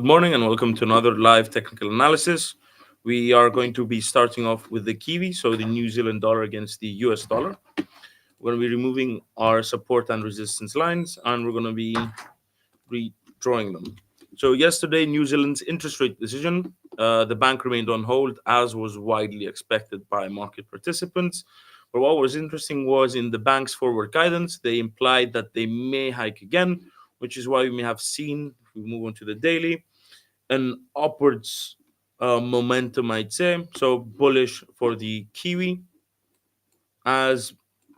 morning and welcome to another live technical analysis. We are going to be starting off with the Kiwi, so the New Zealand dollar against the US dollar. We're going to be removing our support and resistance lines and we're going to be redrawing them. So, yesterday, New Zealand's interest rate decision, the bank remained on hold as was widely expected by market participants. But what was interesting was in the bank's forward guidance, they implied that they may hike again, which is why we may have seen, if we move on to the daily, an upwards momentum, I'd say. So bullish for the Kiwi as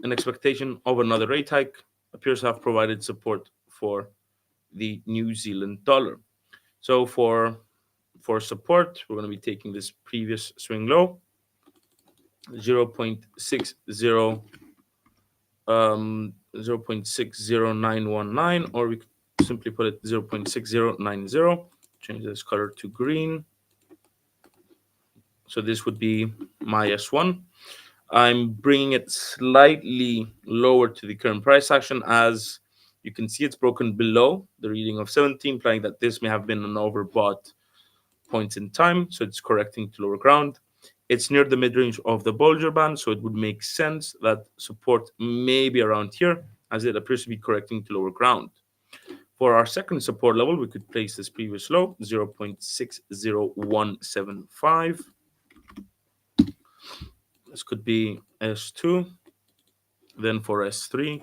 an expectation of another rate hike appears to have provided support for the New Zealand dollar. So for support, we're going to be taking this previous swing low, 0.60 0.60919, or we could simply put it 0.6090. Change this color to green. So this would be my S1. I'm bringing it slightly lower to the current price action. As you can see, it's broken below the reading of 70, implying that this may have been an overbought point in time. So it's correcting to lower ground. It's near the mid-range of the Bollinger Band, so it would make sense that support may be around here, as it appears to be correcting to lower ground. For our second support level, we could place this previous low, 0.60175. This could be S2. Then for S3,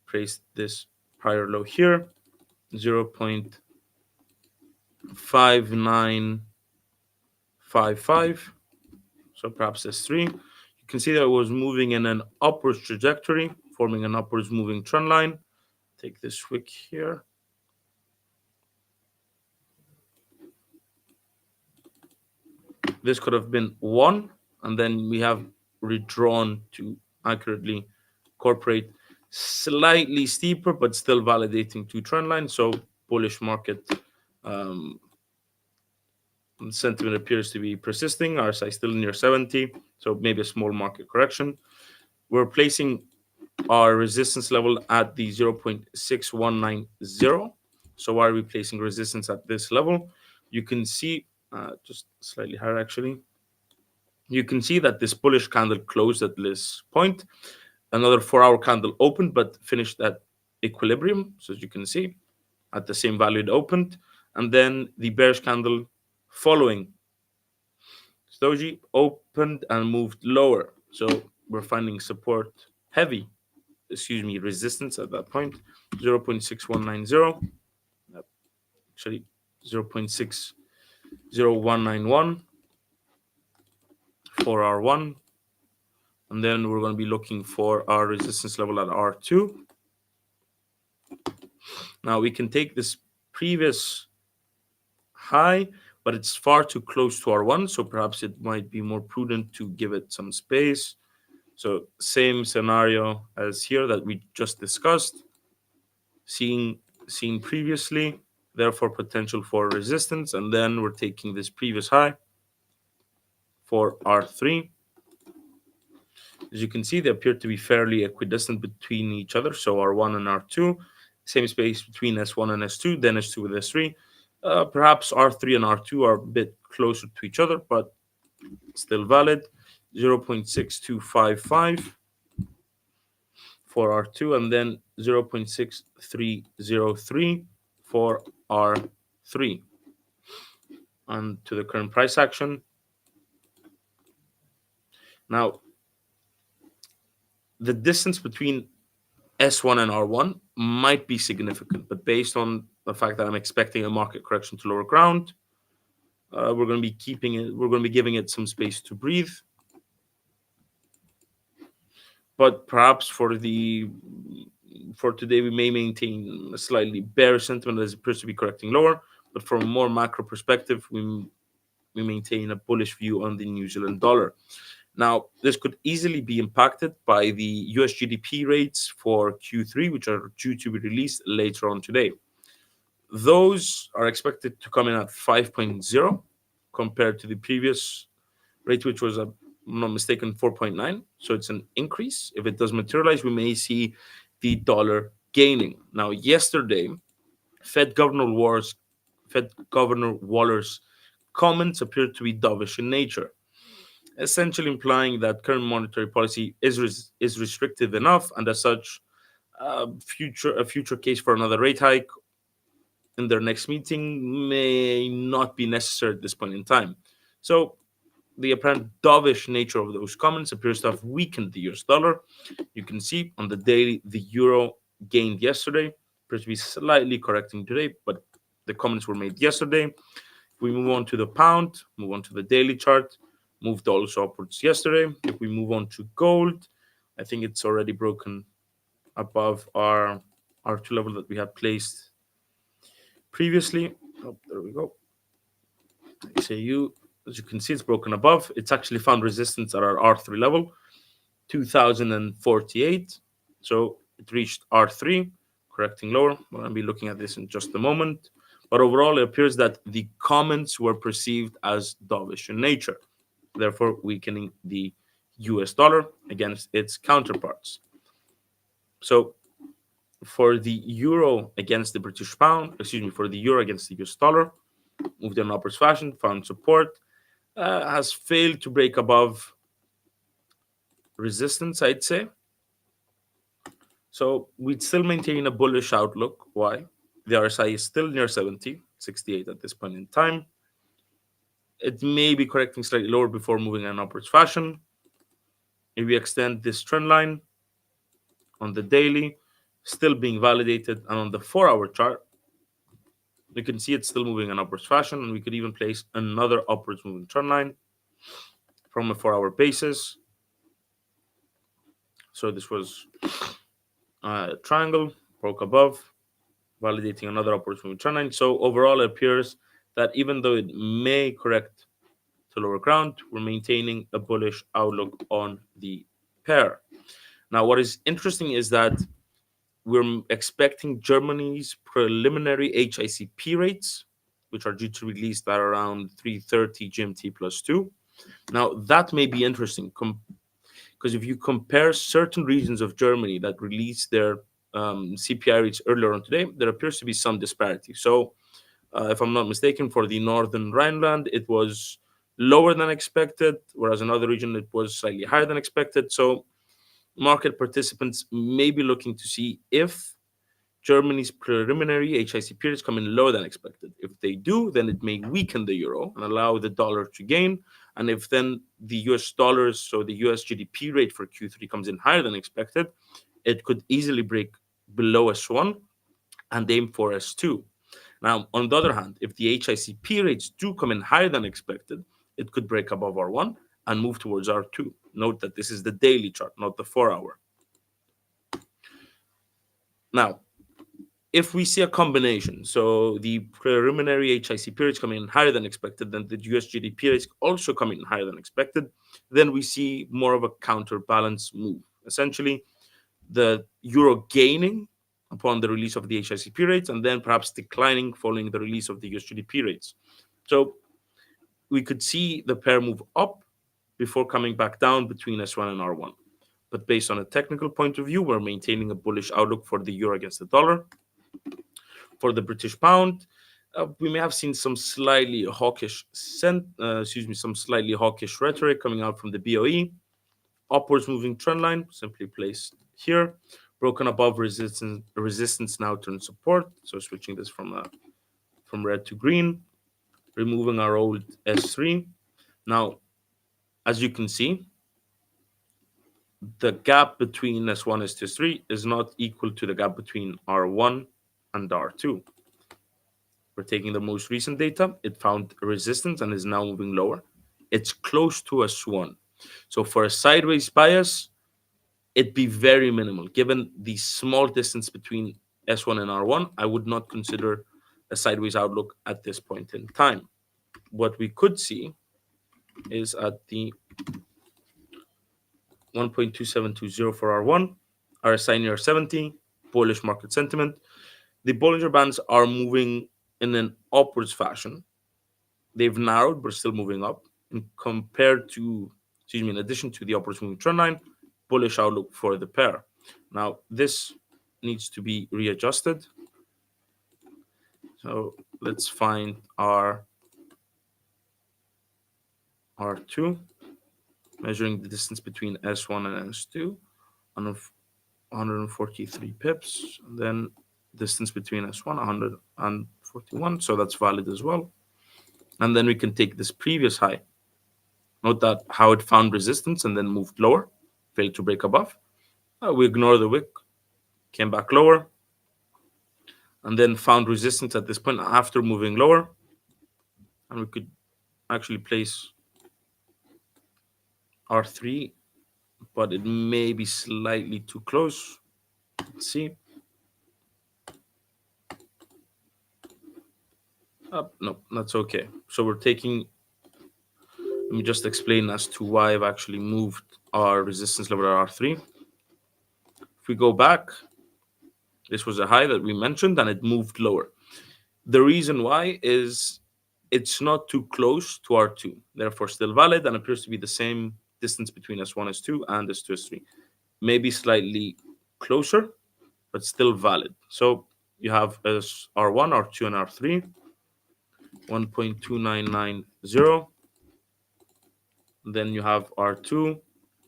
place this prior low here, 0.5955. So perhaps S3. You can see that it was moving in an upwards trajectory, forming an upwards moving trend line. Take this wick here. This could have been 1, and then we have redrawn to accurately incorporate slightly steeper but still validating 2 trend lines. So bullish market sentiment appears to be persisting. RSI still near 70, so maybe a small market correction. We're placing our resistance level at the 0.6190. So why are we placing resistance at this level? You can see just slightly higher actually. You can see that this bullish candle closed at this point. Another 4-hour candle opened but finished at equilibrium. So as you can see, at the same value it opened. And then the bearish candle following Doji opened and moved lower. So we're finding resistance at that point, 0.6190. Actually, 0.60191 for R1. And then we're going to be looking for our resistance level at R2. Now we can take this previous high, but it's far too close to R1, so perhaps it might be more prudent to give it some space. So same scenario as here that we just discussed, seen previously, therefore potential for resistance, and then we're taking this previous high for R3. As you can see, they appear to be fairly equidistant between each other, so R1 and R2, same space between S1 and S2, then S2 with S3. Perhaps R3 and R2 are a bit closer to each other, but still valid. 0.6255 for R2, and then 0.6303 for R3. And to the current price action. Now, the distance between S1 and R1 might be significant, but based on the fact that I'm expecting a market correction to lower ground, we're going to be keeping it. We're going to be giving it some space to breathe. But perhaps for today, we may maintain a slightly bearish sentiment as it appears to be correcting lower. But from a more macro perspective, we maintain a bullish view on the New Zealand dollar. Now, this could easily be impacted by the US GDP rates for Q3, which are due to be released later on today. Those are expected to come in at 5.0 compared to the previous rate, which was, if I'm not mistaken, 4.9. So it's an increase. If it does materialize, we may see the dollar gaining. Now, yesterday, Fed Governor was Fed Governor Waller's comments appear to be dovish in nature, essentially implying that current monetary policy is restrictive enough, and as such, a future case for another rate hike in their next meeting may not be necessary at this point in time. So the apparent dovish nature of those comments appears to have weakened the US dollar. You can see on the daily the euro gained yesterday, appears to be slightly correcting today, but the comments were made yesterday. If we move on to the pound, move on to the daily chart, moved also upwards yesterday. If we move on to gold, I think it's already broken above our two level that we had placed previously. Oh, there we go. XAU, as you can see, it's broken above. It's actually found resistance at our R3 level, 2048. So it reached R3, correcting lower. We're going to be looking at this in just a moment. But overall, it appears that the comments were perceived as dovish in nature, therefore weakening the US dollar against its counterparts. So for the euro against the British pound, for the euro against the US dollar, moved in upwards fashion, found support, has failed to break above resistance, I'd say. So we'd still maintain a bullish outlook. Why? The RSI is still near 70, 68 at this point in time. It may be correcting slightly lower before moving in an upwards fashion. If we extend this trend line on the daily, still being validated, and on the 4-hour chart, you can see it's still moving in upwards fashion, and we could even place another upwards moving trend line from a 4-hour basis. So this was a triangle, broke above, validating another upwards moving trend line. So overall, it appears that even though it may correct to lower ground, we're maintaining a bullish outlook on the pair. Now, what is interesting is that we're expecting Germany's preliminary HICP rates, which are due to release at around 3:30 GMT plus 2. Now, that may be interesting because if you compare certain regions of Germany that released their CPI rates earlier on today, there appears to be some disparity. So, if I'm not mistaken, for the northern Rhineland, it was lower than expected, whereas in other region it was slightly higher than expected. So, market participants may be looking to see if Germany's preliminary HIC periods come in lower than expected. If they do, then it may weaken the euro and allow the dollar to gain. And if then the US dollars, so the US GDP rate for Q3 comes in higher than expected, it could easily break below S1 and aim for S2. Now, on the other hand, if the HICP rates do come in higher than expected, it could break above R1 and move towards R2. Note that this is the daily chart, not the 4-hour. Now, if we see a combination, so the preliminary HIC periods coming in higher than expected, then the US GDP rates also coming in higher than expected, then we see more of a counterbalance move. Essentially, the euro gaining upon the release of the HICP rates and then perhaps declining following the release of the US GDP rates. So we could see the pair move up before coming back down between S1 and R1. But based on a technical point of view, we're maintaining a bullish outlook for the euro against the dollar. For the British pound, we may have seen some slightly hawkish rhetoric coming out from the BOE. Upwards moving trend line, simply placed here, broken above resistance now turns support. So switching this from red to green, removing our old S3. Now, as you can see, the gap between S1 and S3 is not equal to the gap between R1 and R2. We're taking the most recent data. It found resistance and is now moving lower. It's close to S1. So for a sideways bias, it'd be very minimal. Given the small distance between S1 and R1, I would not consider a sideways outlook at this point in time. What we could see is at the 1.2720 for R1, RSI near 70, bullish market sentiment. The Bollinger Bands are moving in an upwards fashion. They've narrowed, but still moving up. And in addition to the upwards moving trend line, bullish outlook for the pair. Now, this needs to be readjusted. So let's find our R2, measuring the distance between S1 and S2 on 143 pips. And then distance between S1, 141. So that's valid as well. And then we can take this previous high. Note that how it found resistance and then moved lower, failed to break above. We ignore the wick, came back lower, and then found resistance at this point after moving lower. And we could actually place R3, but it may be slightly too close. Let's see. No, that's okay. So we're taking, let me just explain as to why I've actually moved our resistance level at R3. If we go back, this was a high that we mentioned and it moved lower. The reason why is it's not too close to R2, therefore still valid and appears to be the same distance between S1, S2 and S2, S3. Maybe slightly closer, but still valid. So you have R1, R2, and R3, 1.2990. Then you have R2,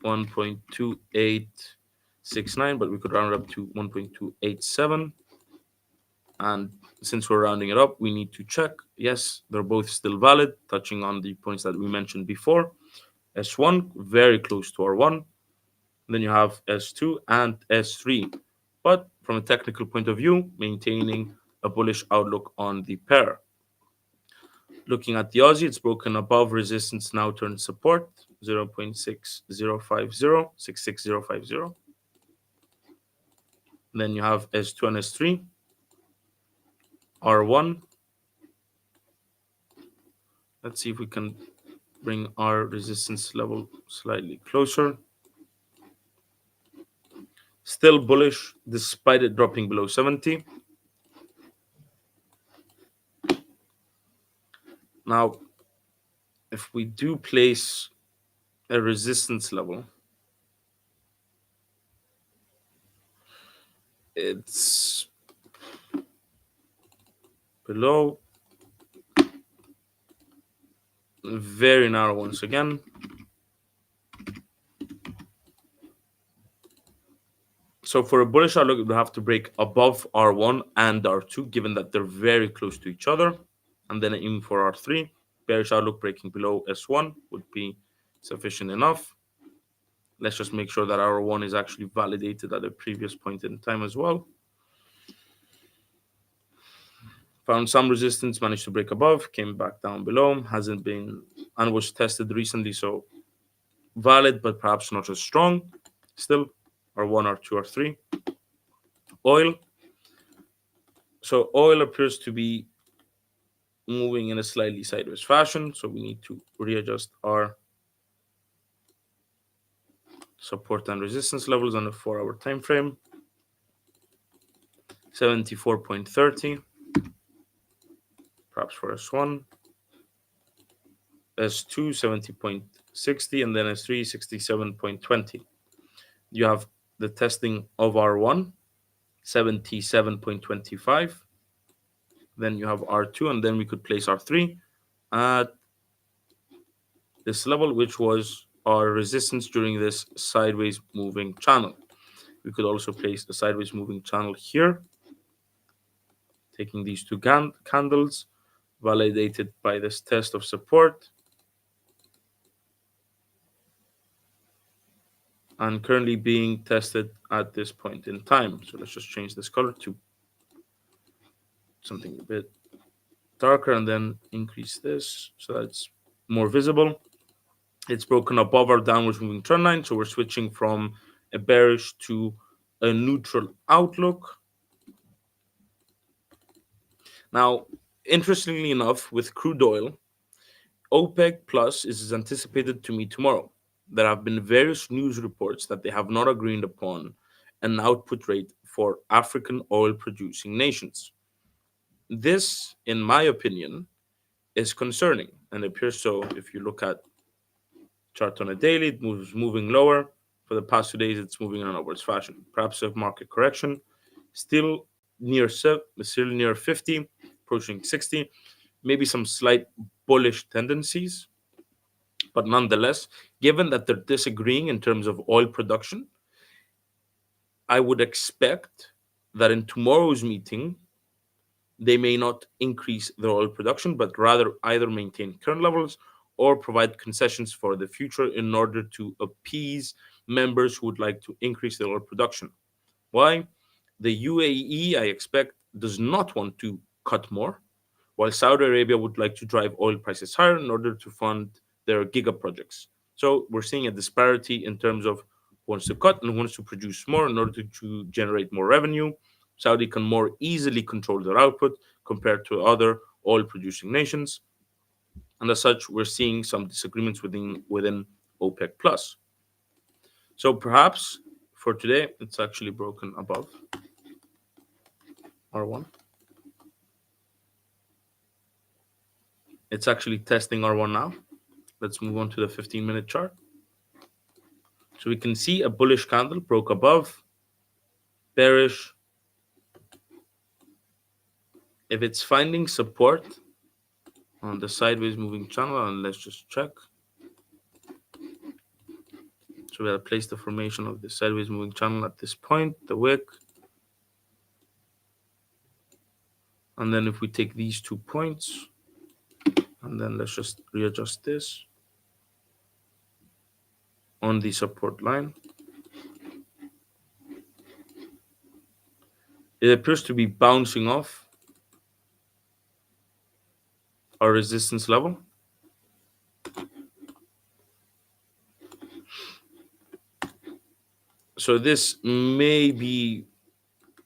1.2869, but we could round it up to 1.287. And since we're rounding it up, we need to check. Yes, they're both still valid, touching on the points that we mentioned before. S1, very close to R1. Then you have S2 and S3. But from a technical point of view, maintaining a bullish outlook on the pair. Looking at the Aussie, it's broken above resistance, now turned support, 0.6050, 66050. Then you have S2 and S3, R1. Let's see if we can bring our resistance level slightly closer. Still bullish despite it dropping below 70. Now, if we do place a resistance level, it's below, very narrow once again. So for a bullish outlook, we have to break above R1 and R2, given that they're very close to each other. And then aim for R3. Bearish outlook breaking below S1 would be sufficient enough. Let's just make sure that R1 is actually validated at a previous point in time as well. Found some resistance, managed to break above, came back down below, hasn't been, and was tested recently, so valid, but perhaps not as strong. Still, R1, R2, R3. Oil. So oil appears to be moving in a slightly sideways fashion, so we need to readjust our support and resistance levels on a 4-hour time frame. 74.30, perhaps for S1, S2 70.60, and then S3 67.20. You have the testing of R1, 77.25. Then you have R2, and then we could place R3 at this level, which was our resistance during this sideways moving channel. We could also place the sideways moving channel here, taking these two candles, validated by this test of support, and currently being tested at this point in time. So let's just change this color to something a bit darker and then increase this so that it's more visible. It's broken above our downwards moving trend line, so we're switching from a bearish to a neutral outlook. Now, interestingly enough, with crude oil, OPEC Plus is anticipated to meet tomorrow. There have been various news reports that they have not agreed upon an output rate for African oil producing nations. This, in my opinion, is concerning and appears so. If you look at chart on a daily, it moves moving lower. For the past 2 days, it's moving in an upwards fashion. Perhaps a market correction, still near 50, approaching 60. Maybe some slight bullish tendencies, but nonetheless, given that they're disagreeing in terms of oil production, I would expect that in tomorrow's meeting, they may not increase their oil production, but rather either maintain current levels or provide concessions for the future in order to appease members who would like to increase their oil production. Why? The UAE, I expect, does not want to cut more, while Saudi Arabia would like to drive oil prices higher in order to fund their giga projects. So we're seeing a disparity in terms of who wants to cut and who wants to produce more in order to generate more revenue. Saudi can more easily control their output compared to other oil producing nations. And as such, we're seeing some disagreements within OPEC plus. So perhaps for today, it's actually broken above R1. It's actually testing R1 now. Let's move on to the 15-minute chart. So we can see a bullish candle broke above, bearish. If it's finding support on the sideways moving channel, and let's just check. So we have placed the formation of the sideways moving channel at this point, the wick. And then if we take these 2 points, and then let's just readjust this on the support line. It appears to be bouncing off our resistance level. So this may be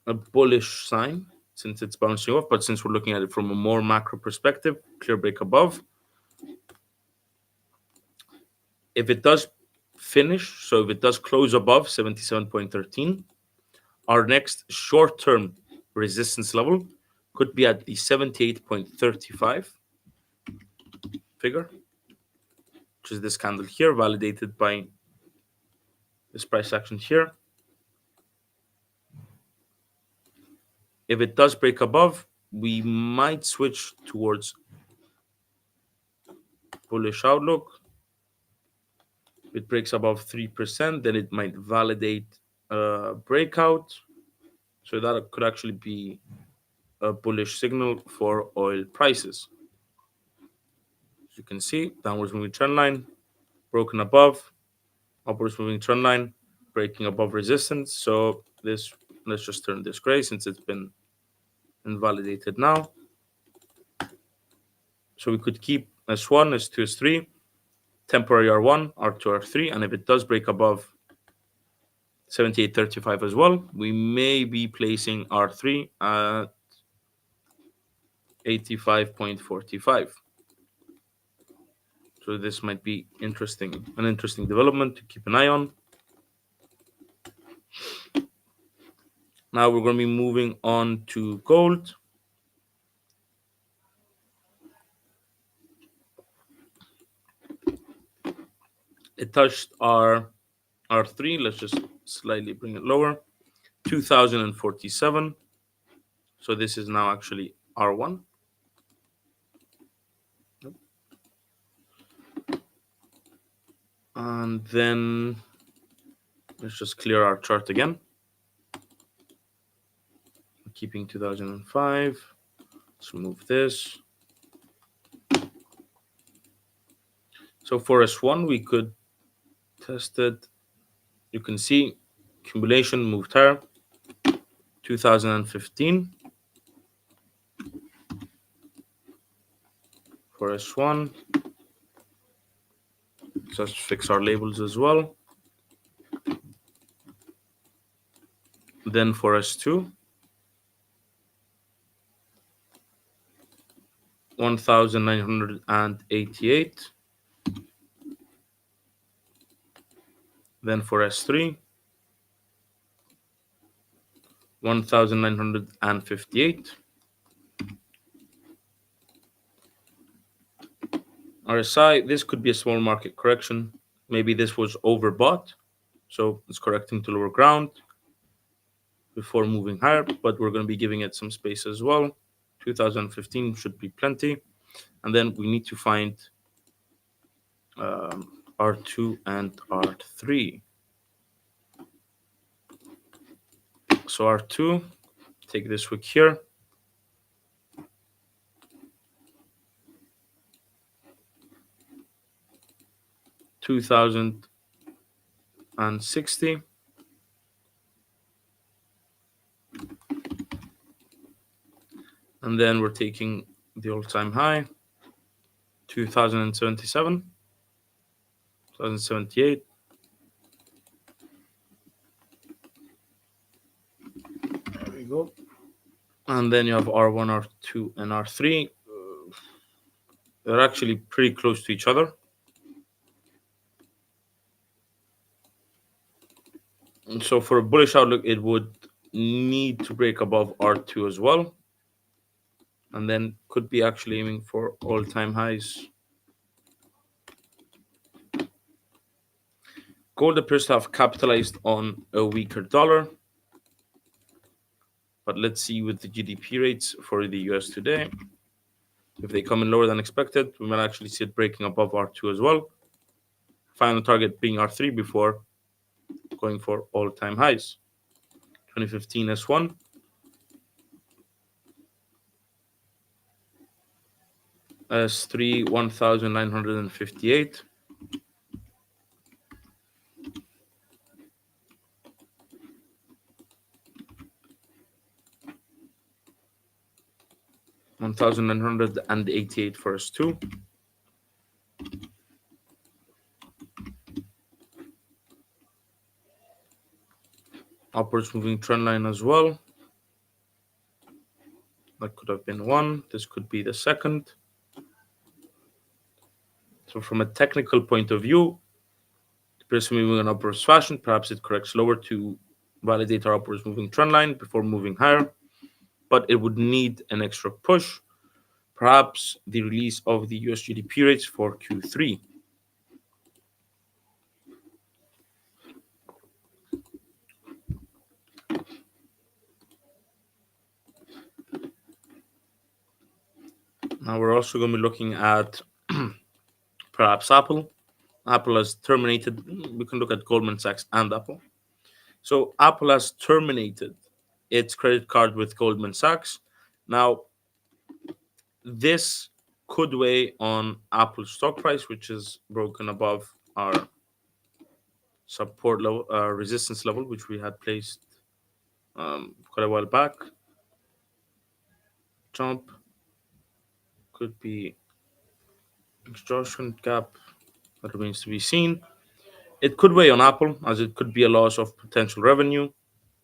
a bullish sign since it's bouncing off, but since we're looking at it from a more macro perspective, clear break above. If it does finish, so if it does close above 77.13, our next short-term resistance level could be at the 78.35 figure, which is this candle here, validated by this price action here. If it does break above, we might switch towards bullish outlook. If it breaks above 3%, then it might validate a breakout. So that could actually be a bullish signal for oil prices. As you can see, downwards moving trend line, broken above, upwards moving trend line, breaking above resistance. So this, let's just turn this gray since it's been invalidated now. So we could keep S1, S2, S3, temporary R1, R2, R3, and if it does break above 78.35 as well, we may be placing R3 at 85.45. So this might be an interesting development to keep an eye on. Now we're going to be moving on to gold. It touched our R3. Let's just slightly bring it lower. 2047. So this is now actually R1. And then let's just clear our chart again. Keeping 2005. Let's remove this. So for S1, we could test it. You can see accumulation moved higher. 2015 for S1. Just fix our labels as well. Then for S2, 1988. Then for S3, 1958. RSI, this could be a small market correction. Maybe this was overbought, so it's correcting to lower ground before moving higher, but we're going to be giving it some space as well. 2015 should be plenty. And then we need to find R2 and R3. So R2, take this wick here. 2060. And then we're taking the all-time high, 2077, 2078. There we go. And then you have R1, R2, and R3. They're actually pretty close to each other. And so for a bullish outlook, it would need to break above R2 as well. And then could be actually aiming for all-time highs. Gold appears to have capitalized on a weaker dollar. But let's see with the GDP rates for the US today. If they come in lower than expected, we might actually see it breaking above R2 as well. Final target being R3 before going for all-time highs. 2015 S1. S3 1958. $1,988 for S2. Upwards moving trend line as well. That could have been one. This could be the second. So from a technical point of view, it appears to be moving in upwards fashion. Perhaps it corrects lower to validate our upwards moving trend line before moving higher. But it would need an extra push. Perhaps the release of the US GDP rates for Q3. Now we're also going to be looking at perhaps Apple. Apple has terminated, we can look at Goldman Sachs and Apple. So Apple has terminated its credit card with Goldman Sachs. Now, this could weigh on Apple's stock price, which is broken above our support level, resistance level, which we had placed quite a while back. Jump could be exhaustion gap that remains to be seen. It could weigh on Apple, as it could be a loss of potential revenue,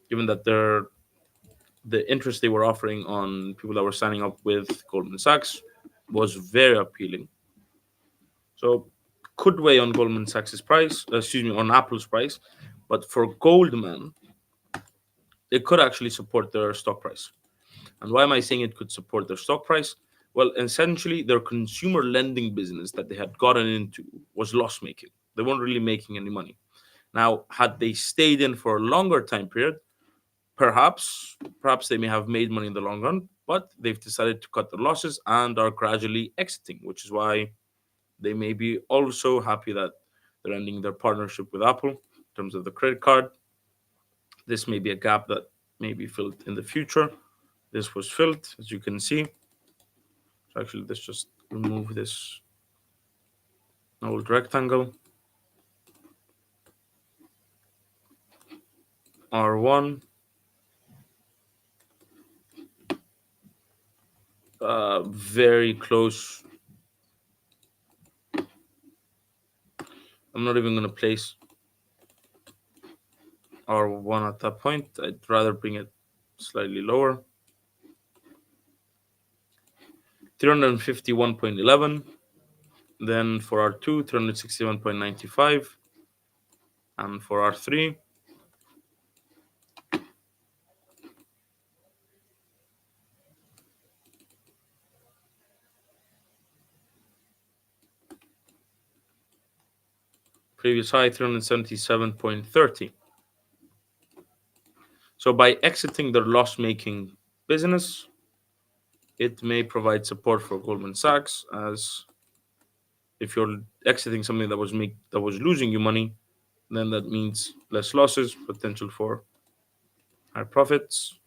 given that the interest they were offering on people that were signing up with Goldman Sachs was very appealing. So could weigh on Goldman Sachs's price, on Apple's price, but for Goldman, it could actually support their stock price. And why am I saying it could support their stock price? Well, essentially, their consumer lending business that they had gotten into was loss making. They weren't really making any money. Now, had they stayed in for a longer time period, perhaps they may have made money in the long run, but they've decided to cut their losses and are gradually exiting, which is why they may be also happy that they're ending their partnership with Apple in terms of the credit card. This may be a gap that may be filled in the future. This was filled, as you can see. So actually, let's just remove this old rectangle. R1. Very close. I'm not even going to place R1 at that point. I'd rather bring it slightly lower. 351.11. Then for R2, 361.95. And for R3, previous high 377.30. So by exiting their loss-making business, It may provide support for Goldman Sachs, as if you're exiting something that was losing you money, then that means less losses, potential for higher profits.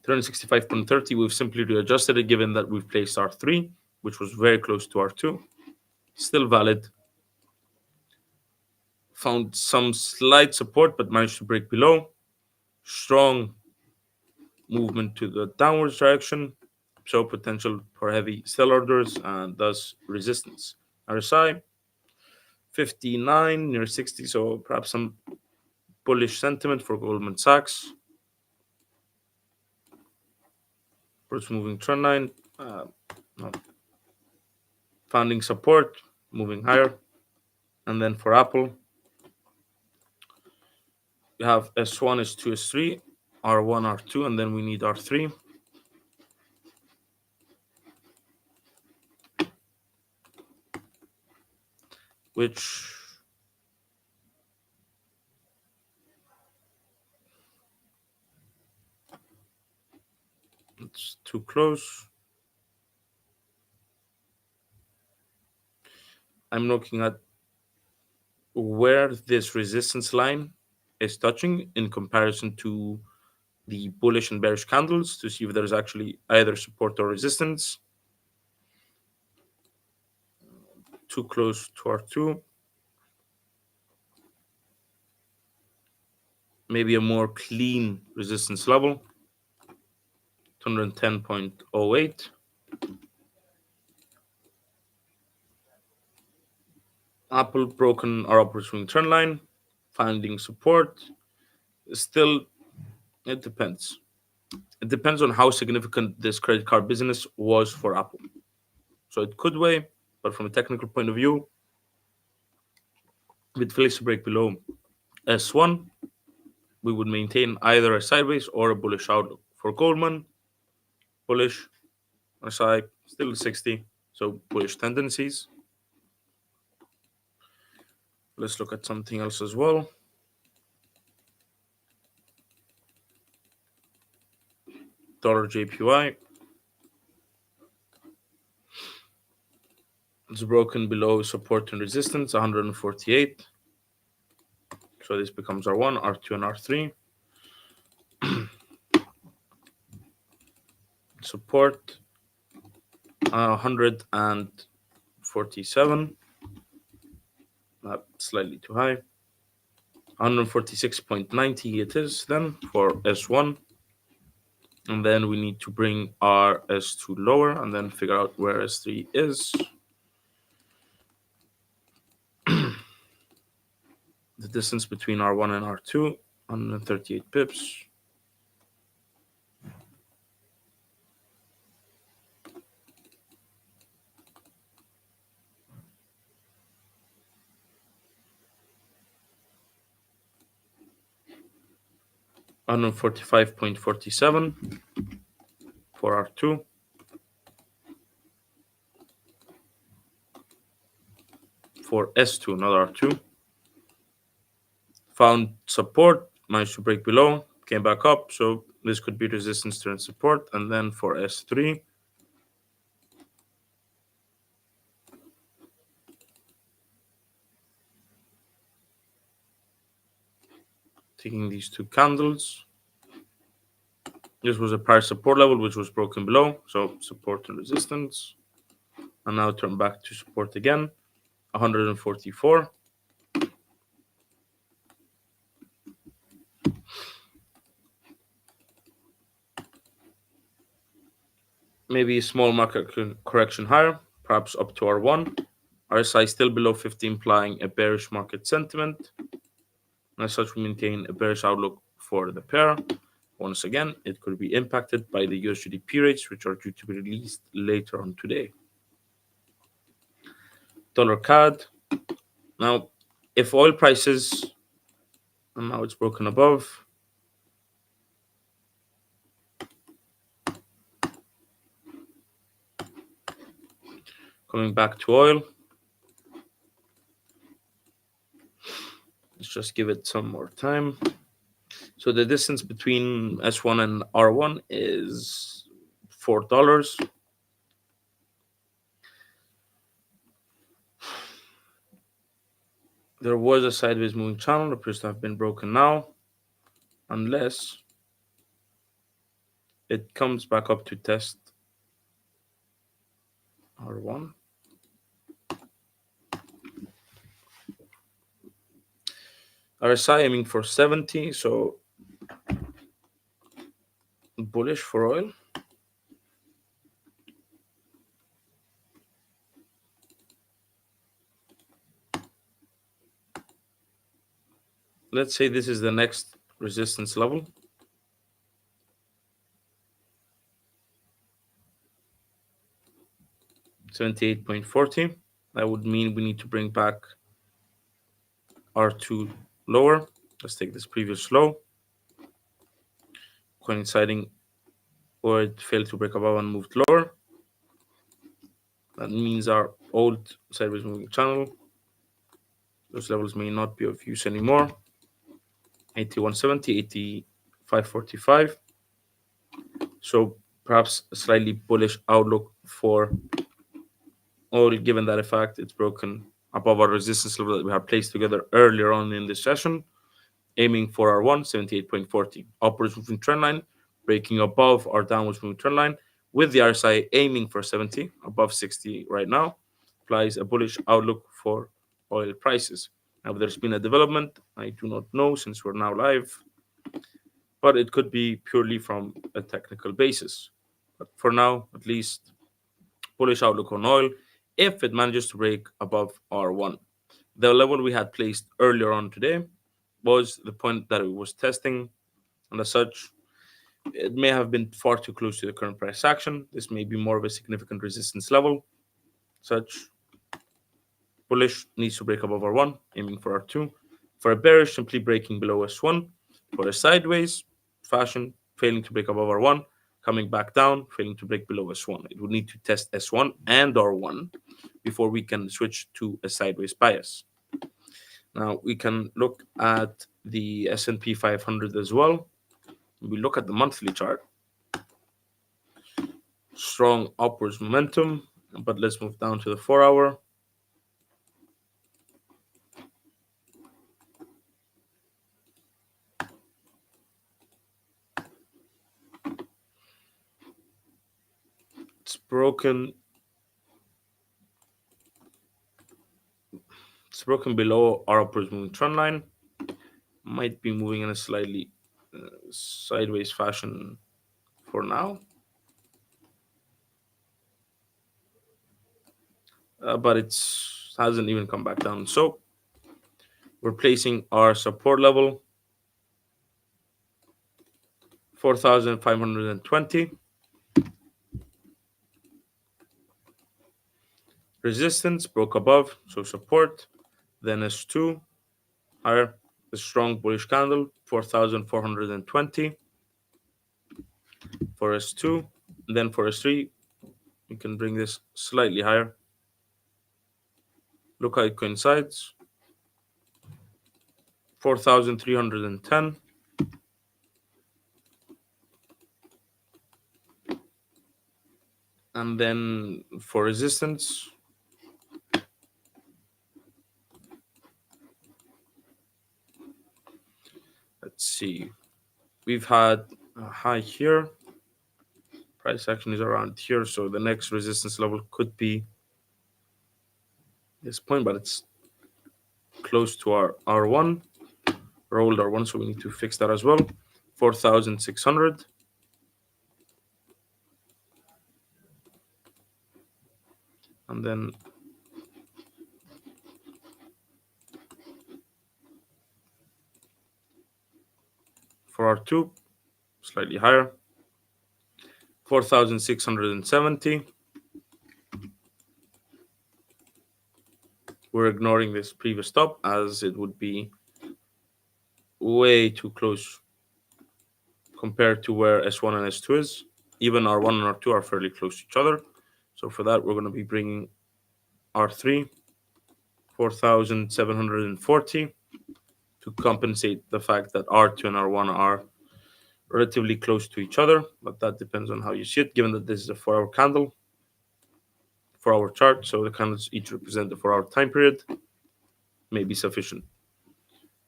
365.30, we've simply readjusted it given that we've placed R3, which was very close to R2. Still valid. Found some slight support, but managed to break below. Strong movement to the downwards direction. So potential for heavy sell orders and thus resistance. RSI 59 near 60, so perhaps some bullish sentiment for Goldman Sachs. First moving trend line, no, finding support, moving higher. And then for Apple, we have S1, S2, S3, R1, R2, and then we need R3. Which it's too close. I'm looking at where this resistance line is touching in comparison to the bullish and bearish candles to see if there's actually either support or resistance. Too close to R2. Maybe a more clean resistance level, 210.08. Apple broken our upward swing trend line, finding support. Still, it depends. It depends on how significant this credit card business was for Apple. So it could weigh, but from a technical point of view, if it fails to break below S1, we would maintain either a sideways or a bullish outlook. For Goldman, bullish, RSI still 60, so bullish tendencies. Let's look at something else as well. Dollar JPY. It's broken below support and resistance, 148. So this becomes R1, R2, and R3. Support 147. Not slightly too high. 146.90 it is then for S1. And then we need to bring our S2 lower and then figure out where S3 is. The distance between R1 and R2, 138 pips. $145.47 for R2. For S2, not R2. Found support, managed to break below, came back up. So this could be resistance turn support. And then for S3, taking these two candles. This was a price support level, which was broken below. So support and resistance. And now turn back to support again, 144. Maybe a small market correction higher, perhaps up to R1. RSI still below 50, implying a bearish market sentiment. And as such, we maintain a bearish outlook for the pair. Once again, it could be impacted by the US GDP rates, which are due to be released later on today. Dollar CAD. Now, if oil prices, and now it's broken above, coming back to oil, let's just give it some more time. So the distance between S1 and R1 is $4. There was a sideways moving channel, appears to have been broken now, unless it comes back up to test R1. RSI aiming for 70, so bullish for oil. Let's say this is the next resistance level. $78.40. That would mean we need to bring back R2 lower. Let's take this previous low, coinciding or it failed to break above and moved lower. That means our old sideways moving channel, those levels may not be of use anymore. 81.70, 85.45. So perhaps a slightly bullish outlook for oil, given that in fact it's broken above our resistance level that we have placed together earlier on in this session, aiming for our 178.40 upwards moving trend line, breaking above our downwards moving trend line, with the RSI aiming for 70, above 60 right now, applies a bullish outlook for oil prices. Now, there's been a development, I do not know since we're now live, but it could be purely from a technical basis. But for now, at least, bullish outlook on oil if it manages to break above R1. The level we had placed earlier on today was the point that it was testing, and as such, it may have been far too close to the current price action. This may be more of a significant resistance level. Such bullish needs to break above R1, aiming for R2. For a bearish, simply breaking below S1. For a sideways fashion, failing to break above R1, coming back down, failing to break below S1. It would need to test S1 and R1 before we can switch to a sideways bias. Now we can look at the S&P 500 as well. We look at the monthly chart. Strong upwards momentum, but let's move down to the 4-hour. It's broken below our upwards moving trend line. Might be moving in a slightly sideways fashion for now, but it hasn't even come back down. So we're placing our support level 4,520. Resistance broke above, so support. Then S2 higher, a strong bullish candle 4,420 for S2. And then for S3, we can bring this slightly higher. Look how it coincides. 4,310. And then for resistance, let's see. We've had a high here. Price action is around here, so the next resistance level could be this point, but it's close to our R1, rolled R1, so we need to fix that as well. 4,600. And then for R2, slightly higher, 4,670. We're ignoring this previous stop as it would be way too close compared to where S1 and S2 is. Even R1 and R2 are fairly close to each other. So for that, we're going to be bringing R3, 4,740, to compensate the fact that R2 and R1 are relatively close to each other, but that depends on how you see it, given that this is a 4-hour candle, 4-hour chart, so the candles each represent the 4-hour time period, may be sufficient.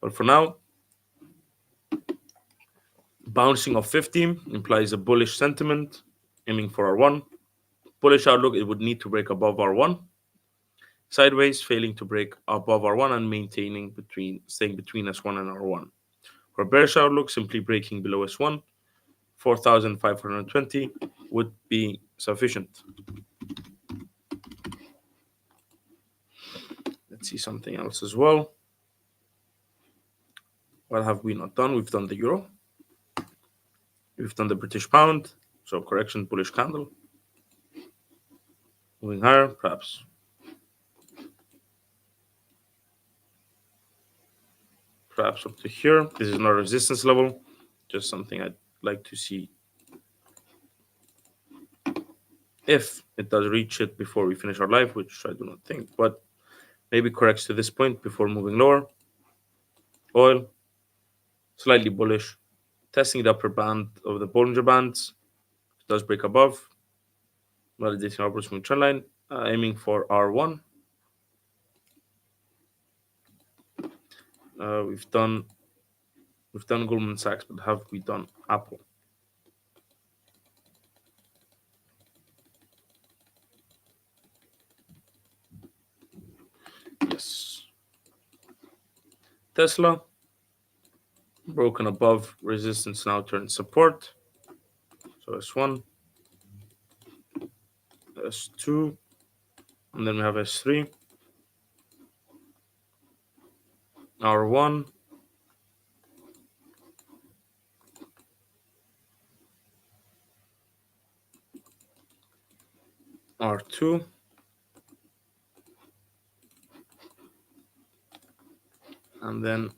But for now, bouncing off 50 implies a bullish sentiment, aiming for R1. Bullish outlook, it would need to break above R1. Sideways, failing to break above R1 and staying between S1 and R1. For bearish outlook, simply breaking below S1, 4,520 would be sufficient. Let's see something else as well. What have we not done? We've done the euro. We've done the British pound. So correction, bullish candle. Moving higher, perhaps. Perhaps up to here. This is not a resistance level. Just something I'd like to see if it does reach it before we finish our live, which I do not think, but maybe corrects to this point before moving lower. Oil, slightly bullish, testing the upper band of the Bollinger Bands. It does break above, validating our upward swing trend line, aiming for R1. We've done Goldman Sachs, but have we done Apple? Yes. Tesla, broken above resistance, now turns support. So S1, S2, and then we have S3, R1, R2, and then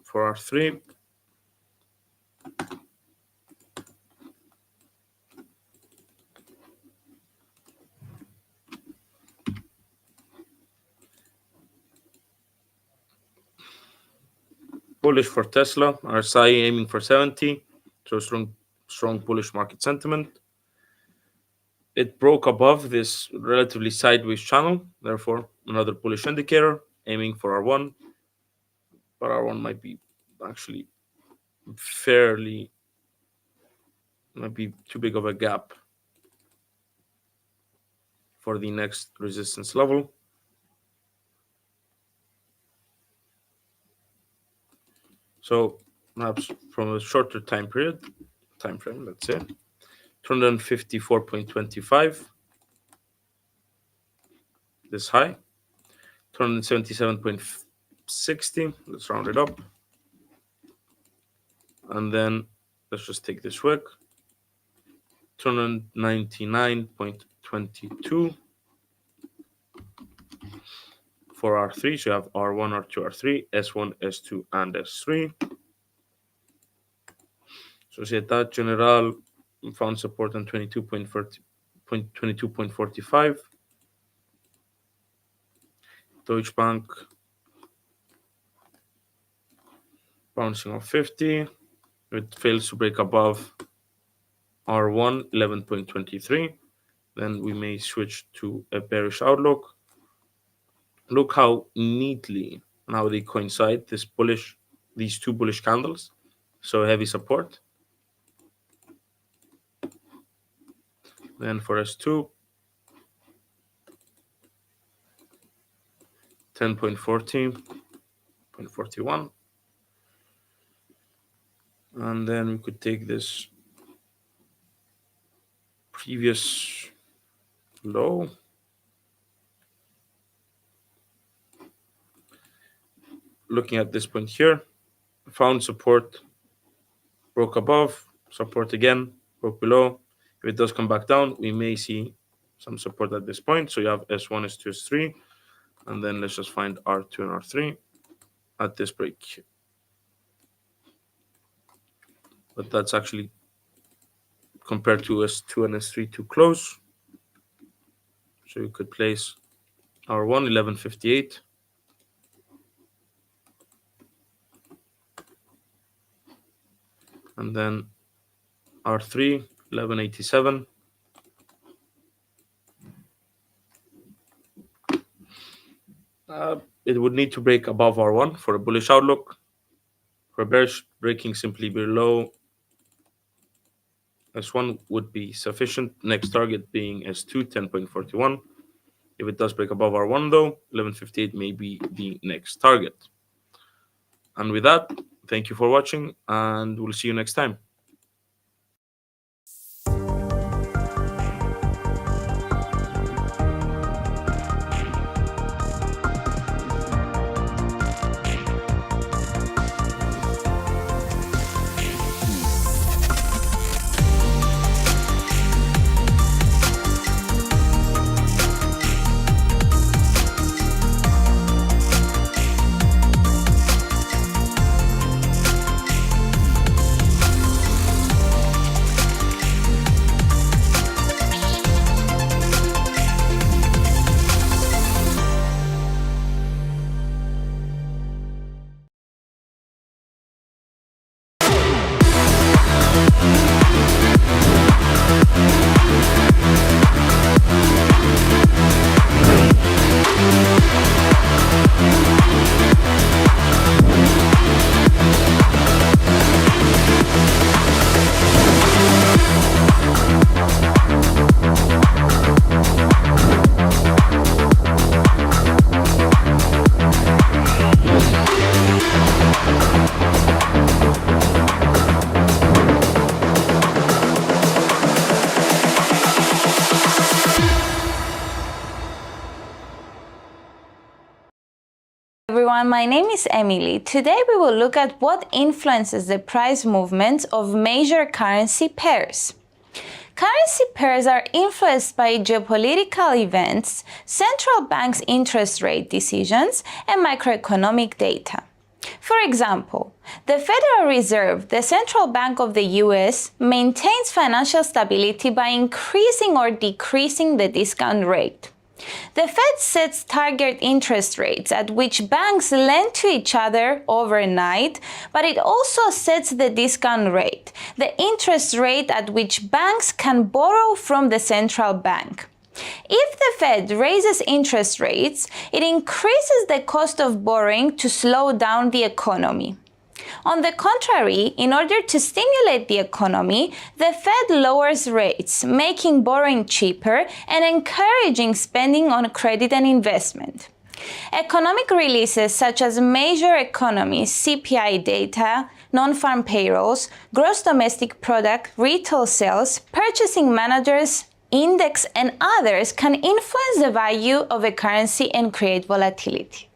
for R3, bullish for Tesla, RSI aiming for 70, so strong bullish market sentiment. It broke above this relatively sideways channel, therefore another bullish indicator, aiming for R1, but R1 might be actually might be too big of a gap for the next resistance level. So perhaps from a shorter time frame, let's say 254.25, this high, 277.60, let's round it up, and then let's just take this wick, 299.22 for R3. So you have R1, R2, R3, S1, S2, and S3. Sociedad General found support on 22.45. Deutsche Bank bouncing off 50. It fails to break above R1, 11.23. Then we may switch to a bearish outlook. Look how neatly now they coincide, these two bullish candles. So heavy support. Then for S2, 10.40, 0.41. And then we could take this previous low. Looking at this point here, found support, broke above, support again, broke below. If it does come back down, we may see some support at this point. So you have S1, S2, S3, and then let's just find R2 and R3 at this break. But that's actually compared to S2 and S3 too close. So you could place R1 1158, and then R3 1187. It would need to break above R1 for a bullish outlook. For a bearish, breaking simply below S1 would be sufficient. Next target being S2 10.41. If it does break above R1 though, 1158 may be the next target. And with that, thank you for watching, and we'll see you next time. Everyone, my name is Emily. Today we will look at what influences the price movements of major currency pairs. Currency pairs are influenced by geopolitical events, central banks' interest rate decisions, and macroeconomic data. For example, the Federal Reserve, the central bank of the US, maintains financial stability by increasing or decreasing the discount rate. The Fed sets target interest rates at which banks lend to each other overnight, but it also sets the discount rate, the interest rate at which banks can borrow from the central bank. If the Fed raises interest rates, it increases the cost of borrowing to slow down the economy. On the contrary, in order to stimulate the economy, the Fed lowers rates, making borrowing cheaper and encouraging spending on credit and investment. Economic releases such as major economies, CPI data, non-farm payrolls, gross domestic product, retail sales, purchasing managers, index, and others can influence the value of a currency and create volatility.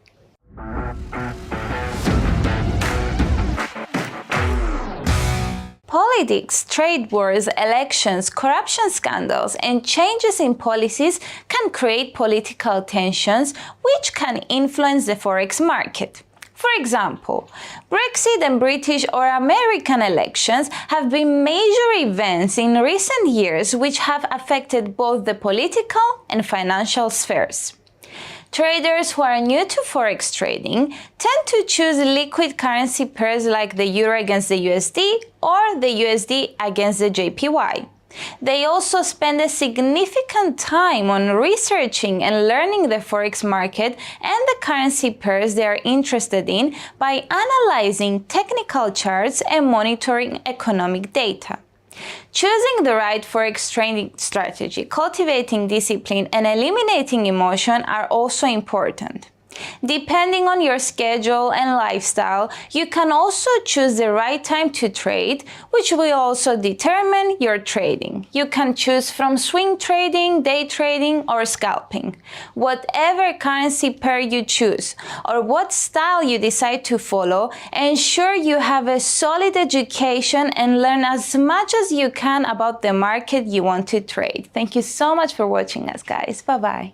Politics, trade wars, elections, corruption scandals, and changes in policies can create political tensions which can influence the forex market. For example, Brexit and British or American elections have been major events in recent years which have affected both the political and financial spheres. Traders who are new to forex trading tend to choose liquid currency pairs like the euro against the USD or the USD against the JPY. They also spend a significant time on researching and learning the forex market and the currency pairs they are interested in by analyzing technical charts and monitoring economic data. Choosing the right forex trading strategy, cultivating discipline, and eliminating emotion are also important. Depending on your schedule and lifestyle, you can also choose the right time to trade, which will also determine your trading. You can choose from swing trading, day trading, or scalping. Whatever currency pair you choose, or what style you decide to follow, ensure you have a solid education and learn as much as you can about the market you want to trade. Thank you so much for watching us, guys. Bye-bye.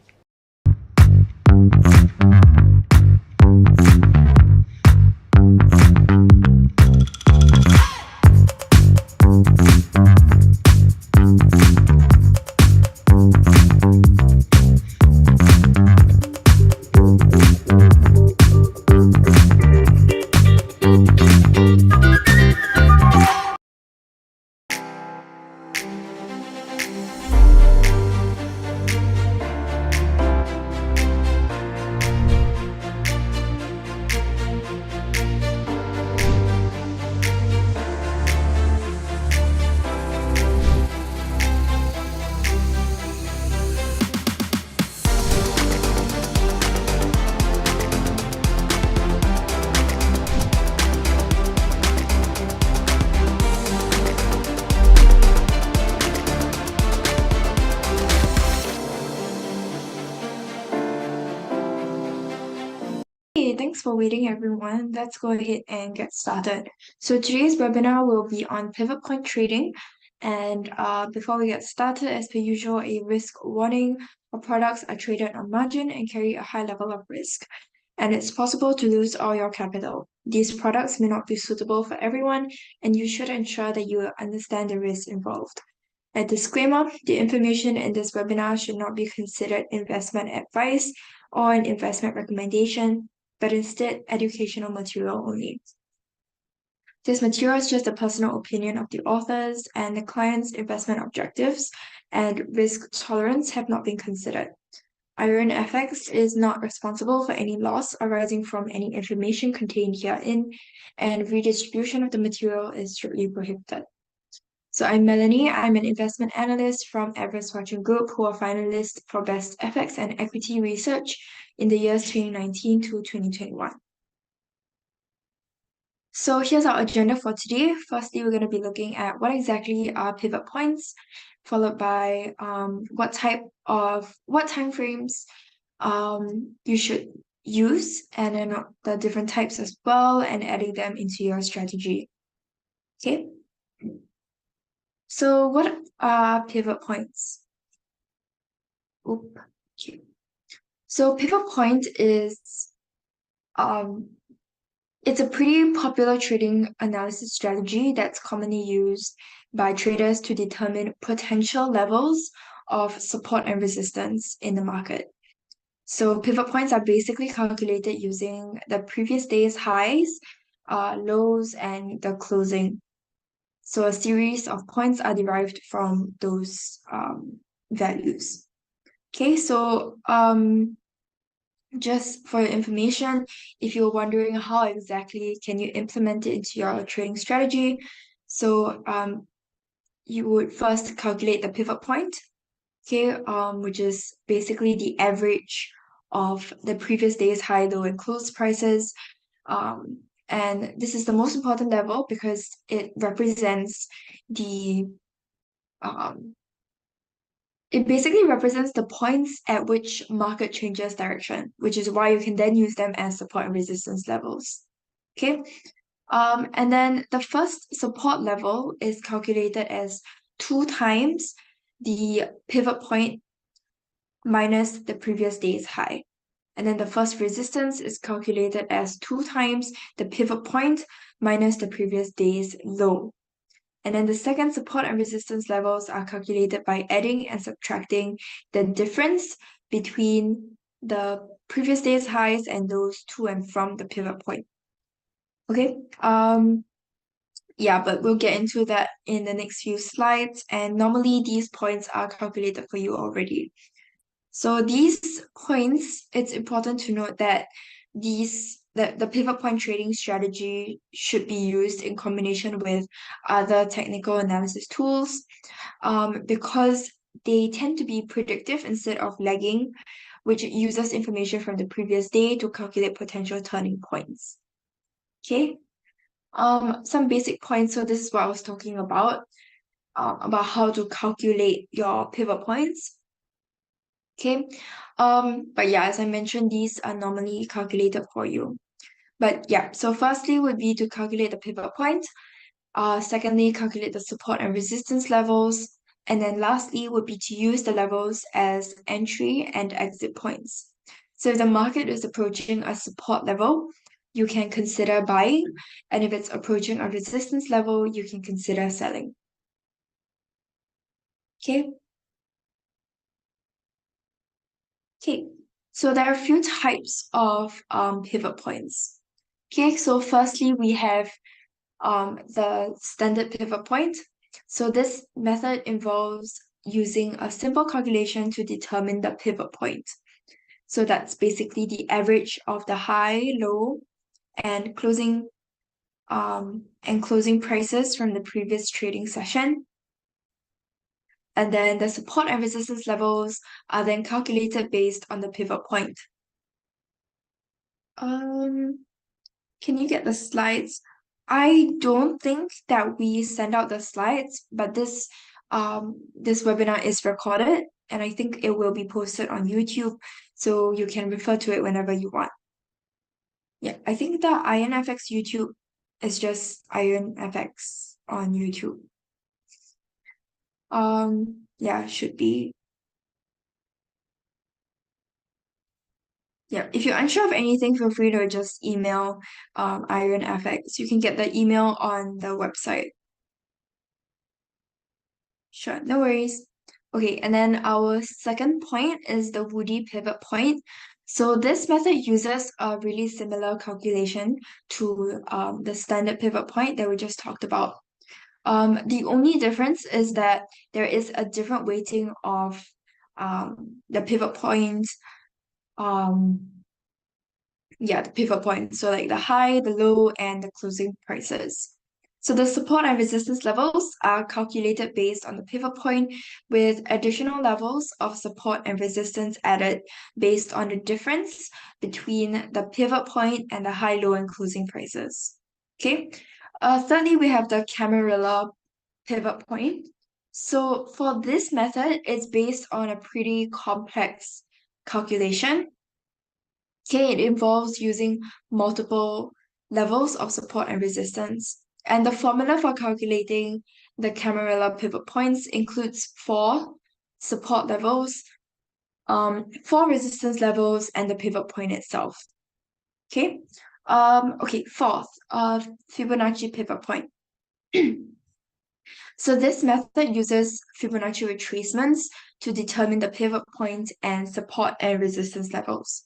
thanks for waiting, everyone. Let's go ahead and get started. So today's webinar will be on pivot point trading. And before we get started, as per usual, a risk warning. Our products are traded on margin and carry a high level of risk, and it's possible to lose all your capital. These products may not be suitable for everyone, and you should ensure that you understand the risks involved. A disclaimer, the information in this webinar should not be considered investment advice or an investment recommendation, but instead educational material only. This material is just the personal opinion of the authors, and the client's investment objectives and risk tolerance have not been considered. IronFX is not responsible for any loss arising from any information contained herein, and redistribution of the material is strictly prohibited. So I'm Melanie. I'm an investment analyst from Everest Watching Group, who are finalists for Best FX and Equity Research in the years 2019 to 2021. So here's our agenda for today. Firstly, we're going to be looking at what exactly are pivot points, followed by what time frames you should use, and then the different types as well, and adding them into your strategy. Okay. So what are pivot points? Okay. So pivot point is it's a pretty popular trading analysis strategy that's commonly used by traders to determine potential levels of support and resistance in the market. So pivot points are basically calculated using the previous day's highs, lows, and the closing. So a series of points are derived from those values. Okay, so just for your information, if you're wondering how exactly can you implement it into your trading strategy, so you would first calculate the pivot point, okay, which is basically the average of the previous day's high, low, and close prices. And this is the most important level because it represents the it basically represents the points at which market changes direction, which is why you can then use them as support and resistance levels. Okay. And then the first support level is calculated as 2 times the pivot point minus the previous day's high. And then the first resistance is calculated as 2 times the pivot point minus the previous day's low. And then the second support and resistance levels are calculated by adding and subtracting the difference between the previous day's highs and those to and from the pivot point. Okay. Yeah, but we'll get into that in the next few slides. And normally these points are calculated for you already. So these points, it's important to note that the pivot point trading strategy should be used in combination with other technical analysis tools, because they tend to be predictive instead of lagging, which uses information from the previous day to calculate potential turning points. Okay. Some basic points. So this is what I was talking about how to calculate your pivot points. Okay. But yeah, as I mentioned, these are normally calculated for you. But yeah, so firstly would be to calculate the pivot point. Secondly, calculate the support and resistance levels. And then lastly would be to use the levels as entry and exit points. So if the market is approaching a support level, you can consider buying. And if it's approaching a resistance level, you can consider selling. Okay. Okay, so there are a few types of pivot points. Okay, so firstly, we have the standard pivot point. So this method involves using a simple calculation to determine the pivot point. So that's basically the average of the high, low, and closing prices from the previous trading session. And then the support and resistance levels are then calculated based on the pivot point. Can you get the slides? I don't think that we send out the slides, but this webinar is recorded, and I think it will be posted on YouTube, so you can refer to it whenever you want. Yeah, I think the IronFX YouTube is just IronFX on YouTube. Yeah, should be. Yeah, if you're unsure of anything, feel free to just email IronFX. You can get the email on the website. Sure, no worries. Okay, and then our second point is the Woody pivot point. So this method uses a really similar calculation to the standard pivot point that we just talked about. The only difference is that there is a different weighting of the pivot point. Yeah, the pivot point. So like the high, the low, and the closing prices. So the support and resistance levels are calculated based on the pivot point with additional levels of support and resistance added based on the difference between the pivot point and the high, low, and closing prices. Okay. Thirdly, we have the Camarilla pivot point. So for this method, it's based on a pretty complex calculation. Okay, it involves using multiple levels of support and resistance. And the formula for calculating the Camarilla pivot points includes four support levels, four resistance levels, and the pivot point itself. Okay. Okay, fourth, Fibonacci pivot point. So this method uses Fibonacci retracements to determine the pivot point and support and resistance levels.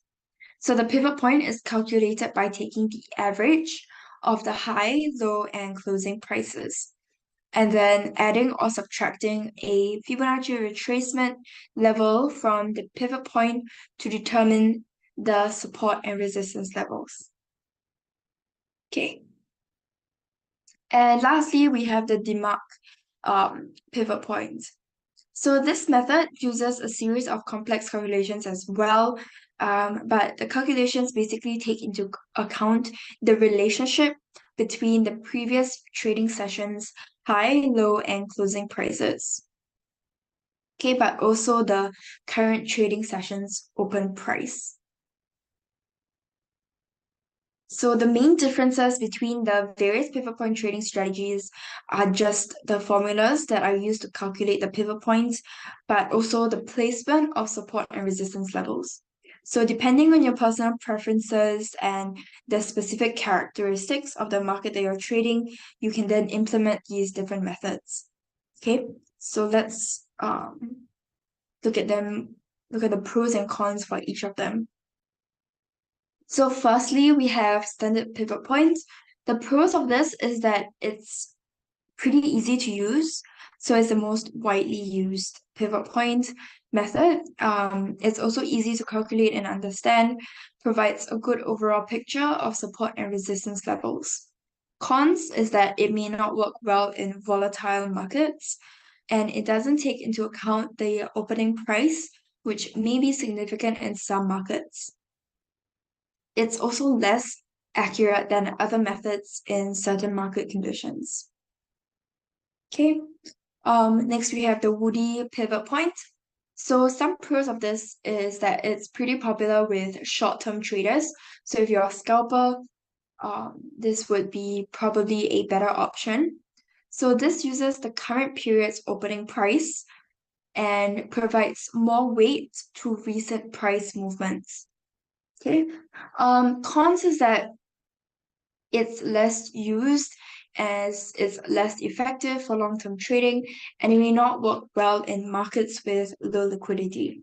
So the pivot point is calculated by taking the average of the high, low, and closing prices, and then adding or subtracting a Fibonacci retracement level from the pivot point to determine the support and resistance levels. Okay. And lastly, we have the DeMark pivot point. So this method uses a series of complex calculations as well, but the calculations basically take into account the relationship between the previous trading sessions, high, low, and closing prices. Okay, but also the current trading session's open price. So the main differences between the various pivot point trading strategies are just the formulas that are used to calculate the pivot points, but also the placement of support and resistance levels. So depending on your personal preferences and the specific characteristics of the market that you're trading, you can then implement these different methods. Okay, so let's look at the pros and cons for each of them. So firstly, we have standard pivot points. The pros of this is that it's pretty easy to use. So it's the most widely used pivot point method. It's also easy to calculate and understand, provides a good overall picture of support and resistance levels. Cons is that it may not work well in volatile markets, and it doesn't take into account the opening price, which may be significant in some markets. It's also less accurate than other methods in certain market conditions. Okay. Next we have the Woody pivot point. So some pros of this is that it's pretty popular with short-term traders. So if you're a scalper, this would be probably a better option. So this uses the current period's opening price and provides more weight to recent price movements. Okay. Cons is that it's less used as it's less effective for long-term trading and it may not work well in markets with low liquidity.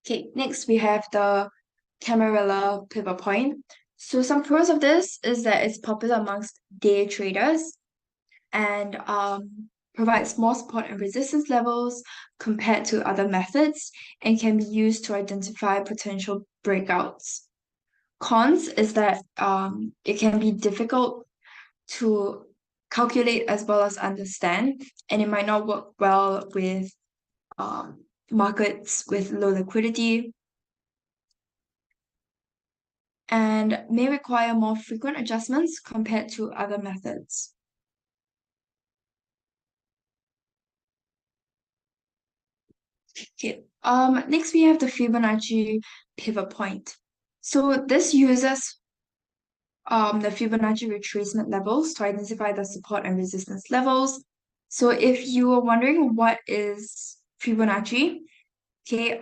Okay, next we have the Camarilla pivot point. So some pros of this is that it's popular amongst day traders and provides more support and resistance levels compared to other methods and can be used to identify potential breakouts. Cons is that it can be difficult to calculate as well as understand, and it might not work well with markets with low liquidity and may require more frequent adjustments compared to other methods. Okay. Next we have the Fibonacci pivot point. So this uses the Fibonacci retracement levels to identify the support and resistance levels. So if you are wondering what is Fibonacci, okay,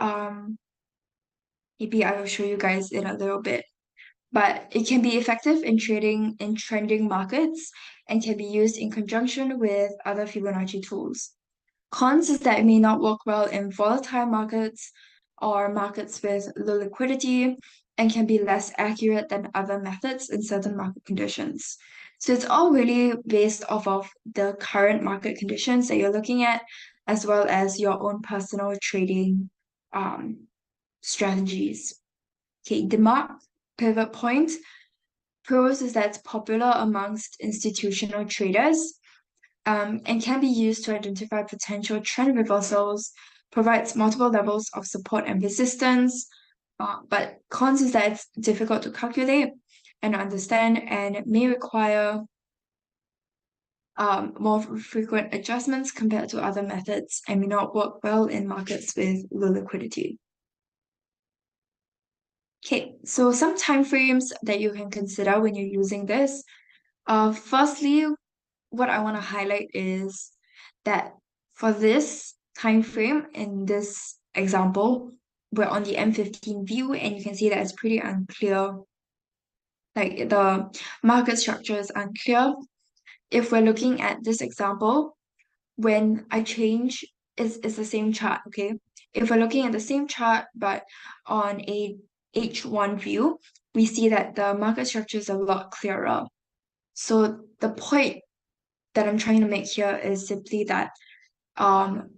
maybe I will show you guys in a little bit. But it can be effective in trading in trending markets and can be used in conjunction with other Fibonacci tools. Cons is that it may not work well in volatile markets or markets with low liquidity and can be less accurate than other methods in certain market conditions. So it's all really based off of the current market conditions that you're looking at, as well as your own personal trading strategies. Okay, the mark pivot point pros is that it's popular amongst institutional traders and can be used to identify potential trend reversals, provides multiple levels of support and resistance, but cons is that it's difficult to calculate and understand and may require more frequent adjustments compared to other methods and may not work well in markets with low liquidity. Okay, so some timeframes that you can consider when you're using this. Firstly, what I want to highlight is that for this time frame in this example, we're on the M15 view and you can see that it's pretty unclear. Like the market structure is unclear. If we're looking at this example, when I change, it's the same chart, okay? If we're looking at the same chart but on a H1 view, we see that the market structure is a lot clearer. So the point that I'm trying to make here is simply that um,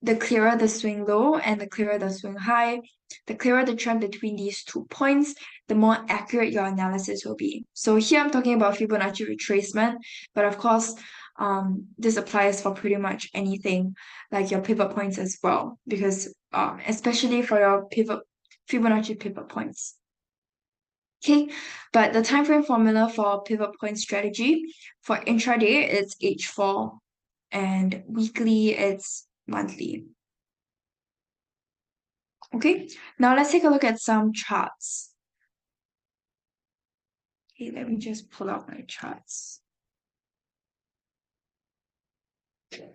the clearer the swing low and the clearer the swing high, the clearer the trend between these 2 points, the more accurate your analysis will be. So here I'm talking about Fibonacci retracement, but of course, this applies for pretty much anything, like your pivot points as well, because especially for your Fibonacci pivot points. Okay, but the time frame formula for pivot point strategy for intraday it's H4 and weekly it's monthly. Okay, now let's take a look at some charts. Okay, let me just pull out my charts. Okay.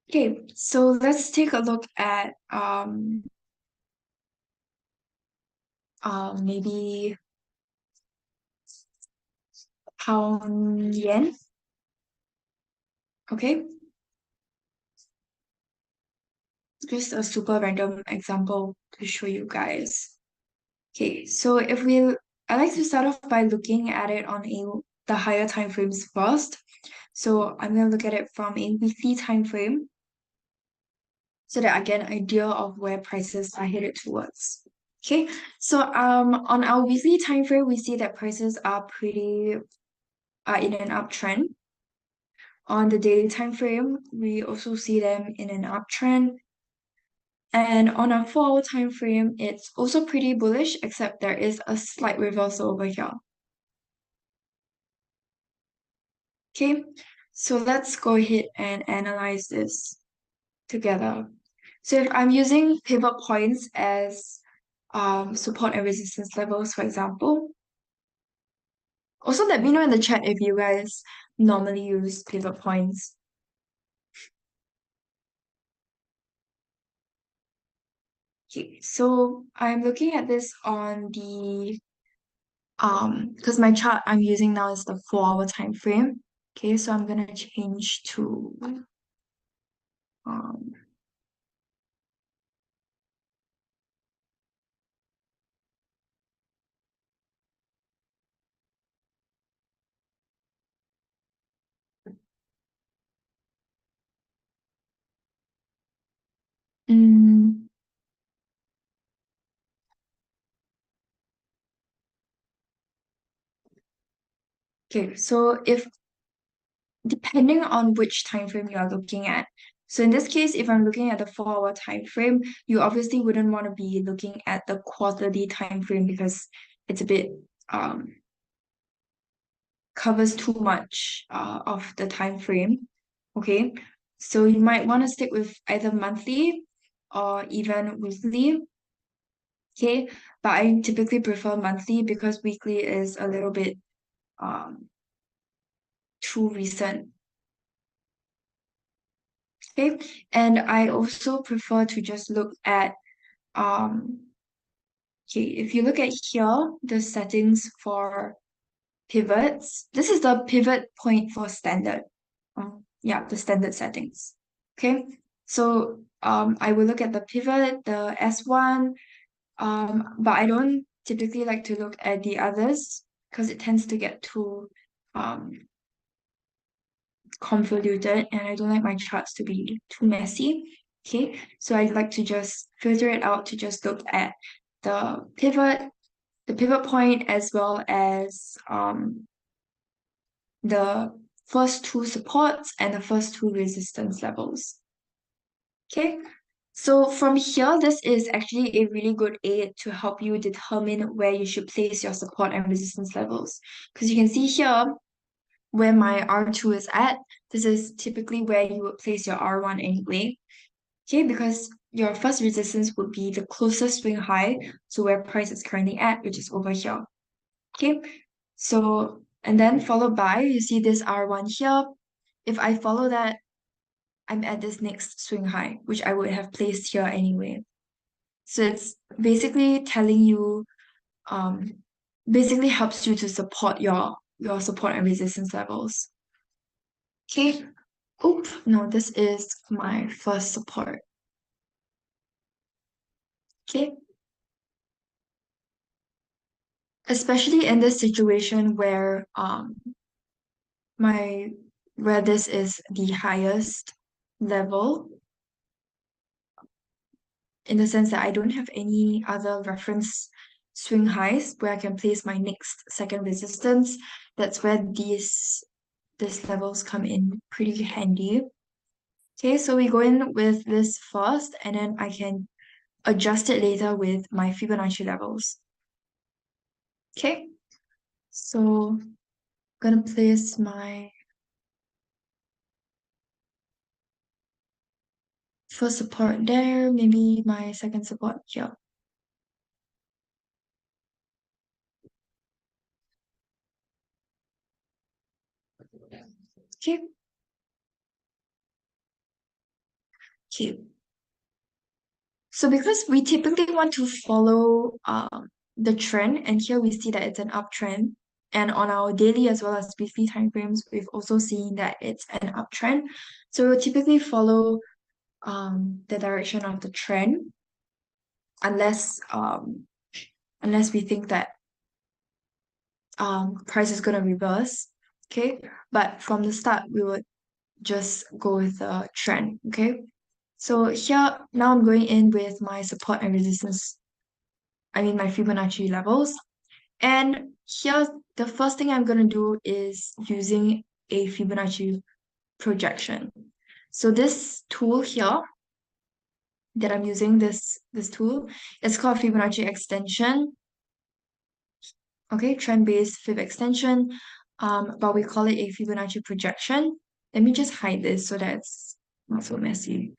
Okay, so let's take a look at maybe pound yen. Okay, just a super random example to show you guys. Okay, so I like to start off by looking at it on the higher time frames first. So I'm gonna look at it from a weekly time frame so that I get an idea of where prices are headed towards. Okay, so on our weekly time frame, we see that prices are in an uptrend. On the daily time frame, we also see them in an uptrend. And on a 4 hour time frame, it's also pretty bullish, except there is a slight reversal over here. Okay, so let's go ahead and analyze this together. So if I'm using pivot points as support and resistance levels, for example, also let me know in the chat if you guys normally use pivot points. Okay, so I'm looking at this on the because my chart I'm using now is the 4 hour time frame. Okay, so I'm gonna change to um Okay, so if depending on which time frame you are looking at. So in this case, if I'm looking at the 4-hour time frame, you obviously wouldn't want to be looking at the quarterly time frame because it's a bit covers too much of the time frame. Okay, so you might want to stick with either monthly or even weekly. Okay, but I typically prefer monthly because weekly is a little bit um too recent. Okay, and I also prefer to just look at okay, if you look at here, the settings for pivots, this is the pivot point for standard. Yeah, the standard settings. Okay, so I will look at the pivot, the S1, but I don't typically like to look at the others because it tends to get too um convoluted and I don't like my charts to be too messy. Okay, so I like to just filter it out to just look at the pivot point as well as the first two supports and the first two resistance levels. Okay, so from here, this is actually a really good aid to help you determine where you should place your support and resistance levels. Because you can see here where my R2 is at, this is typically where you would place your R1 anyway. Okay, because your first resistance would be the closest swing high to where price is currently at, which is over here. Okay, so and then followed by you see this R1 here. If I follow that, I'm at this next swing high, which I would have placed here anyway. So it's basically telling you, basically helps you to support your support and resistance levels. Okay. Oop, no, this is my first support. Okay. Especially in this situation my where this is the highest level, in the sense that I don't have any other reference swing highs where I can place my next second resistance. That's where these levels come in pretty handy. Okay, so we go in with this first, and then I can adjust it later with my Fibonacci levels. Okay, so I'm gonna place my first support there, maybe my second support here. Okay. Okay. So because we typically want to follow the trend, and here we see that it's an uptrend, and on our daily as well as weekly time frames, we've also seen that it's an uptrend. So we'll typically follow the direction of the trend, unless unless we think that price is gonna reverse. Okay, but from the start we would just go with the trend. Okay, so here now I'm going in with my support and resistance, I mean my Fibonacci levels. And here, the first thing I'm going to do is using a Fibonacci projection. So this tool here that I'm using, this tool, it's called Fibonacci extension. Okay, trend-based Fib extension, but we call it a Fibonacci projection. Let me just hide this so that it's not so messy.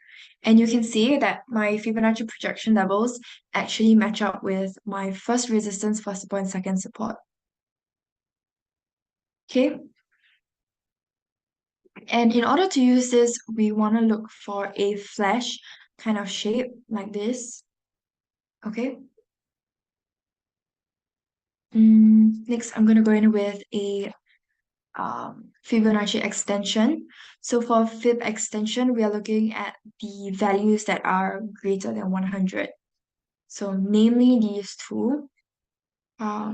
And you can see that my Fibonacci projection levels actually match up with my first resistance, first support, and second support. Okay, and in order to use this, we want to look for a flash kind of shape like this. Okay. Next, I'm going to go in with a Fibonacci extension. So for Fib extension, we are looking at the values that are greater than 100. So namely these two. Yeah.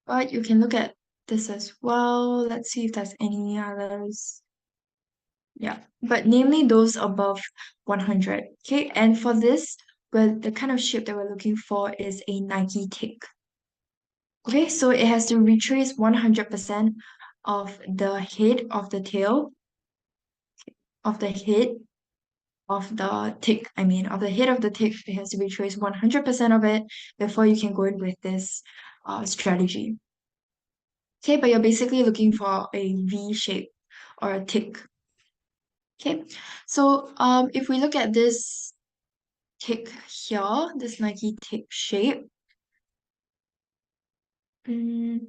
But you can look at this as well. Let's see if there's any others. Yeah, but namely those above 100. Okay, and for this, the kind of shape that we're looking for is a Nike tick. Okay, so it has to retrace 100% of the head of the tail, of the head of the tick. Of the head of the tick, it has to retrace 100% of it before you can go in with this strategy. Okay, but you're basically looking for a V shape or a tick. Okay, so if we look at this tick here, this Nike tick shape, okay,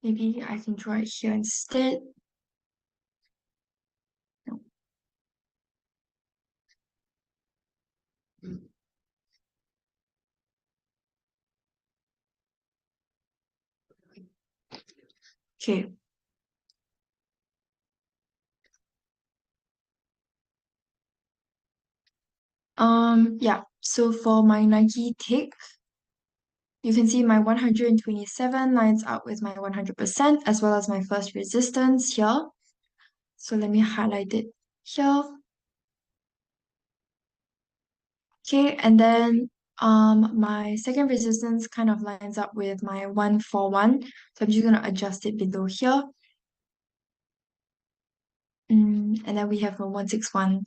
maybe I can draw it here instead. No. Okay. Yeah, so for my Nike tick, you can see my 127 lines up with my 100% as well as my first resistance here. So let me highlight it here. Okay, and then my second resistance kind of lines up with my 141. So I'm just gonna adjust it below here. And then we have a 161,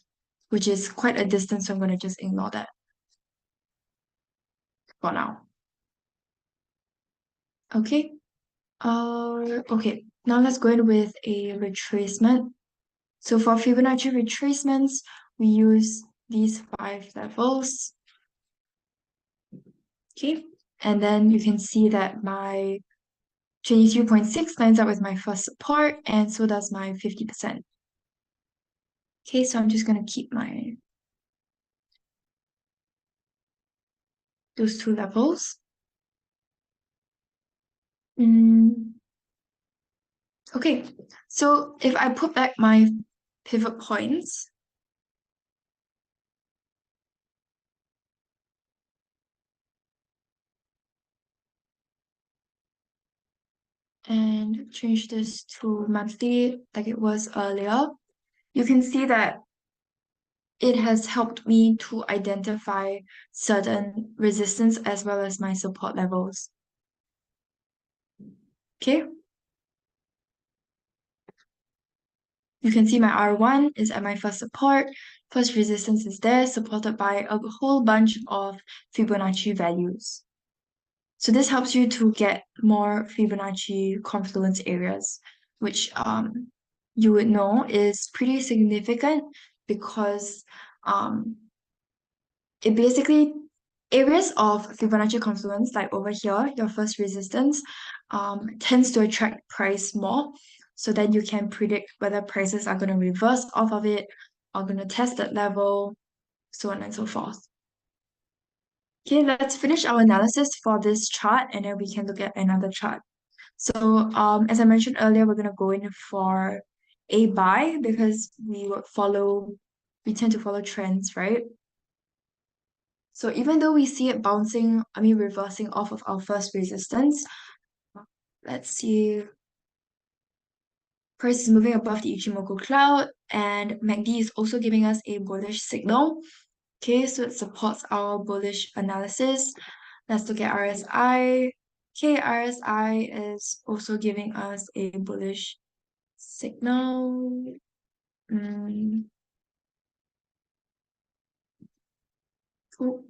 which is quite a distance, so I'm gonna just ignore that for now. Okay. Okay, now let's go in with a retracement. So for Fibonacci retracements, we use these 5 levels. Okay, and then you can see that my 22.6 lines up with my first support, and so does my 50%. Okay, so I'm just gonna keep those 2 levels. Okay, so if I put back my pivot points, and change this to monthly like it was earlier, you can see that it has helped me to identify certain resistance as well as my support levels. Okay. You can see my R1 is at my first support. First resistance is there, supported by a whole bunch of Fibonacci values. So this helps you to get more Fibonacci confluence areas, which you would know is pretty significant because it basically areas of Fibonacci confluence, like over here, your first resistance, tends to attract price more. So then you can predict whether prices are going to reverse off of it, are going to test that level, so on and so forth. Okay, let's finish our analysis for this chart and then we can look at another chart. So as I mentioned earlier, we're going to go in for a buy because we tend to follow trends, right? So even though we see it reversing off of our first resistance, let's see, price is moving above the Ichimoku cloud and MACD is also giving us a bullish signal. Okay, so it supports our bullish analysis. Let's look at RSI. Okay, RSI is also giving us a bullish signal. Cool.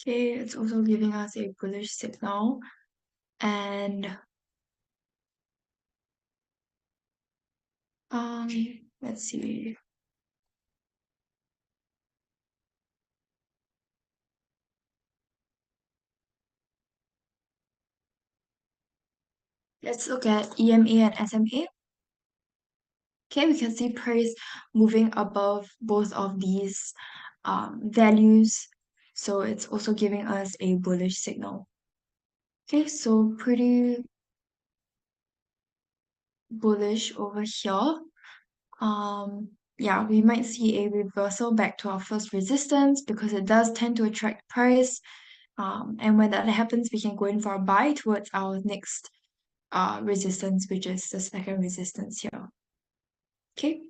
Okay, it's also giving us a bullish signal. And let's see. Let's look at EMA and SMA. Okay, we can see price moving above both of these values. So it's also giving us a bullish signal. Okay, so pretty bullish over here. yeah, we might see a reversal back to our first resistance because it does tend to attract price. And when that happens, we can go in for a buy towards our next resistance, which is the second resistance here. Okay.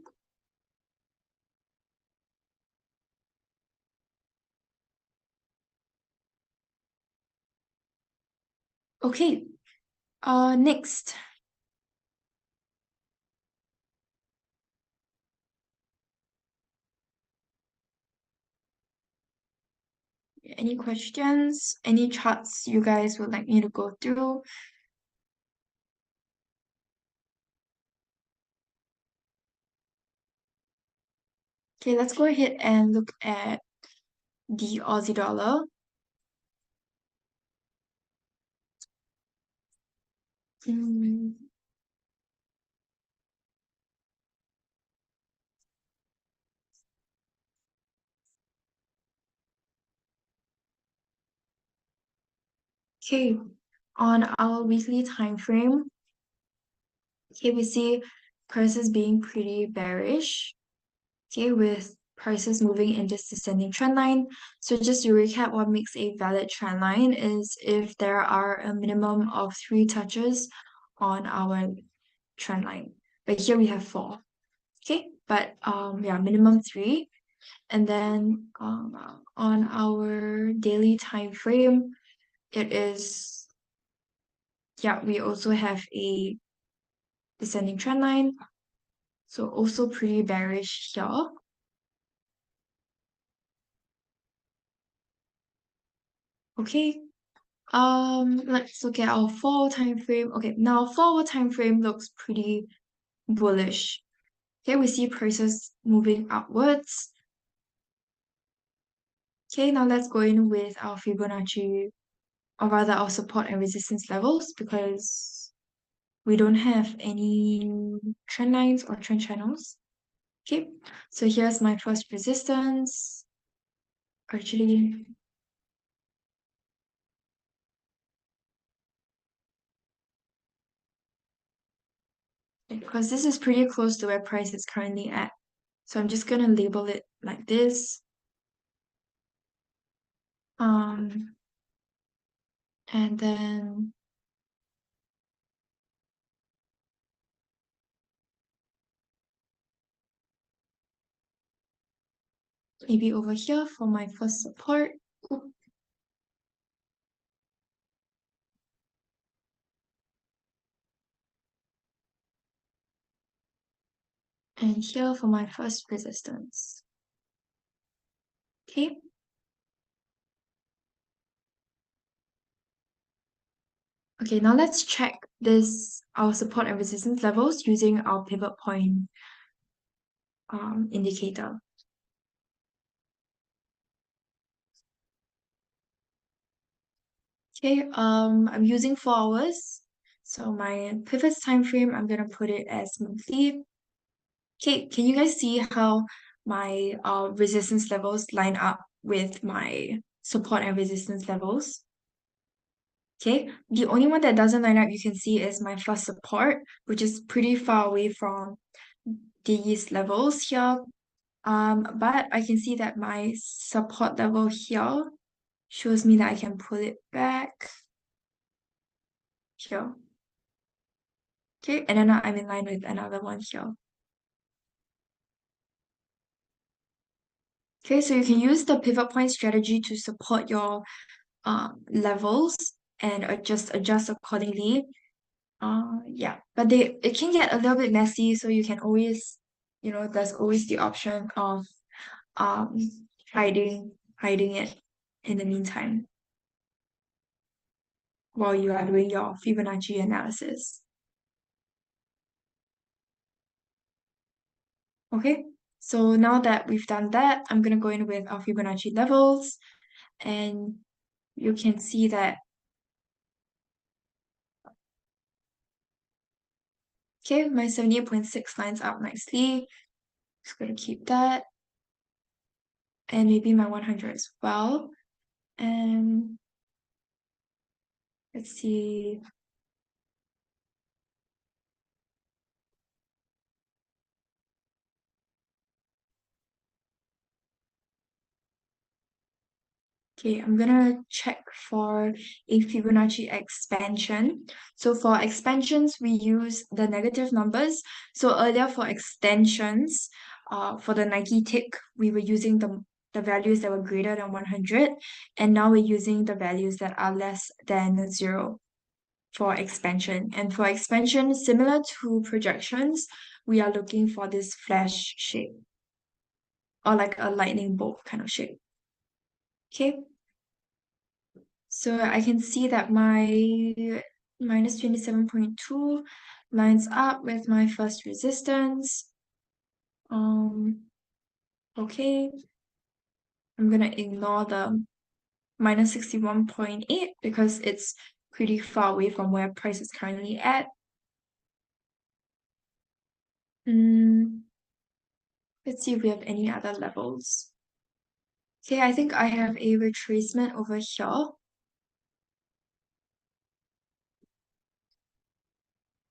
Okay. Next. Any questions? Any charts you guys would like me to go through? Okay, let's go ahead and look at the Aussie dollar. Mm, Okay, on our weekly time frame, okay, we see prices being pretty bearish. Okay, with prices moving in this descending trend line. So just to recap, what makes a valid trend line is if there are a minimum of 3 touches on our trend line. But here we have 4. Okay, but yeah, minimum 3. And then on our daily time frame, it is, yeah, we also have a descending trend line. So also pretty bearish here. Okay. Let's look at our 4 time frame. Okay, now 4 time frame looks pretty bullish. Okay, we see prices moving upwards. Okay, now let's go in with our Fibonacci, or rather our support and resistance levels, because we don't have any trend lines or trend channels. Okay, so here's my first resistance. Actually, because this is pretty close to where price is currently at. So I'm just gonna label it like this. Um, and then maybe over here for my first support. Oop. And here for my first resistance. Okay. Okay, now let's check this our support and resistance levels using our pivot point indicator. Okay, I'm using 4 hours. So my pivot time frame, I'm gonna put it as monthly. Okay, can you guys see how my resistance levels line up with my support and resistance levels? Okay, the only one that doesn't line up you can see is my first support, which is pretty far away from these levels here. But I can see that my support level here shows me that I can pull it back here. Okay, and then I'm in line with another one here. Okay, so you can use the pivot point strategy to support your levels and adjust accordingly. Yeah, but it can get a little bit messy, so you can always, there's always the option of um hiding it in the meantime while you are doing your Fibonacci analysis. Okay, so now that we've done that, I'm gonna go in with our Fibonacci levels, and you can see that, okay, my 78.6 lines up nicely. Just gonna keep that, and maybe my 100 as well. And let's see. Okay, I'm gonna check for a Fibonacci expansion. So for expansions, we use the negative numbers. So earlier for extensions, for the Nike tick, we were using the values that were greater than 100, and now we're using the values that are less than 0 for expansion. And for expansion, similar to projections, we are looking for this flash shape or like a lightning bolt kind of shape. Okay. So I can see that my minus 27.2 lines up with my first resistance. Okay, I'm gonna ignore the minus 61.8 because it's pretty far away from where price is currently at. Let's see if we have any other levels. Okay, I think I have a retracement over here.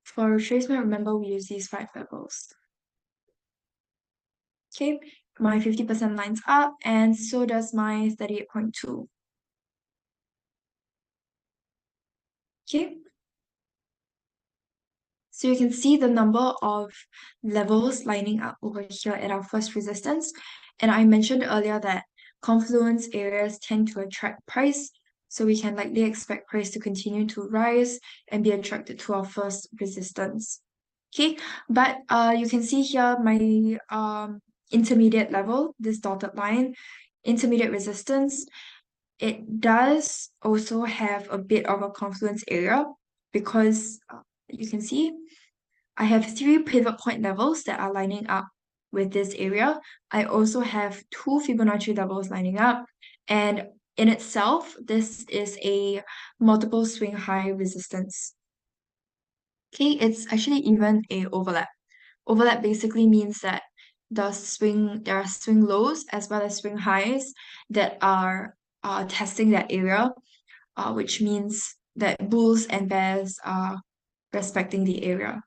For retracement, remember we use these 5 levels. Okay, my 50% lines up, and so does my 38.2. Okay, so you can see the number of levels lining up over here at our first resistance. And I mentioned earlier that confluence areas tend to attract price, so we can likely expect price to continue to rise and be attracted to our first resistance. Okay, but you can see here my intermediate level, this dotted line, intermediate resistance. It does also have a bit of a confluence area because you can see I have 3 pivot point levels that are lining up with this area. I also have 2 Fibonacci levels lining up, and in itself, this is a multiple swing high resistance. Okay, it's actually even a overlap. Overlap basically means that there are swing lows as well as swing highs that are testing that area, which means that bulls and bears are respecting the area.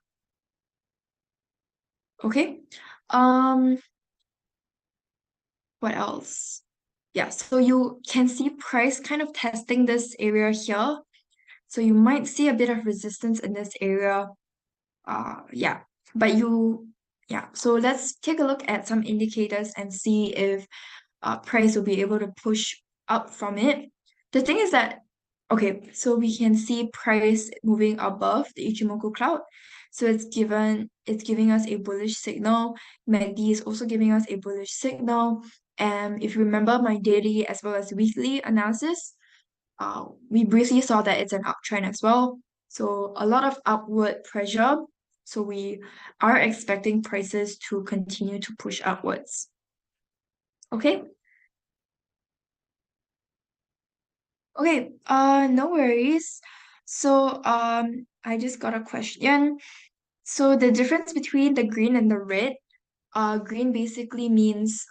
Okay. Um, what else? Yeah, so you can see price kind of testing this area here. So you might see a bit of resistance in this area. Yeah, but yeah. So let's take a look at some indicators and see if price will be able to push up from it. The thing is that, okay, so we can see price moving above the Ichimoku cloud. So it's giving us a bullish signal. MACD is also giving us a bullish signal. And if you remember my daily as well as weekly analysis, we briefly saw that it's an uptrend as well. So a lot of upward pressure. So we are expecting prices to continue to push upwards. Okay. Okay, no worries. So, I just got a question. So the difference between the green and the red, green basically means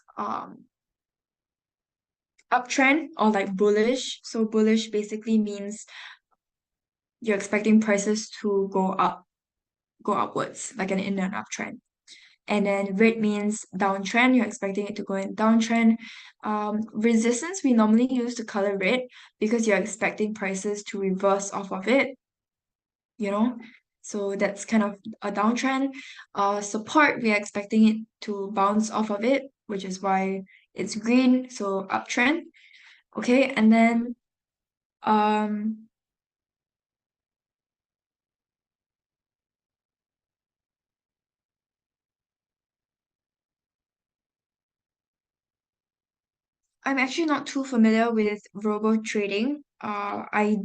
uptrend or like bullish. So bullish basically means you're expecting prices to go upwards, like in an uptrend. And then red means downtrend, you're expecting it to go in downtrend. Resistance we normally use to color red because you're expecting prices to reverse off of it, you know. So that's kind of a downtrend. Support, we're expecting it to bounce off of it, which is why it's green, so uptrend. Okay, and then um I'm actually not too familiar with robo trading. I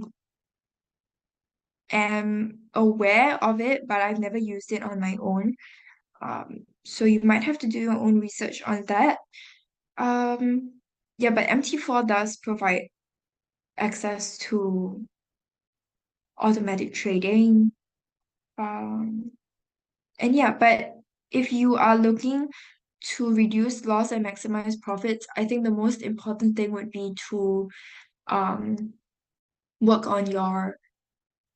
am aware of it, but I've never used it on my own. So you might have to do your own research on that. Yeah, but MT4 does provide access to automatic trading. Um, and yeah, but if you are looking to reduce loss and maximize profits, I think the most important thing would be to um, work on your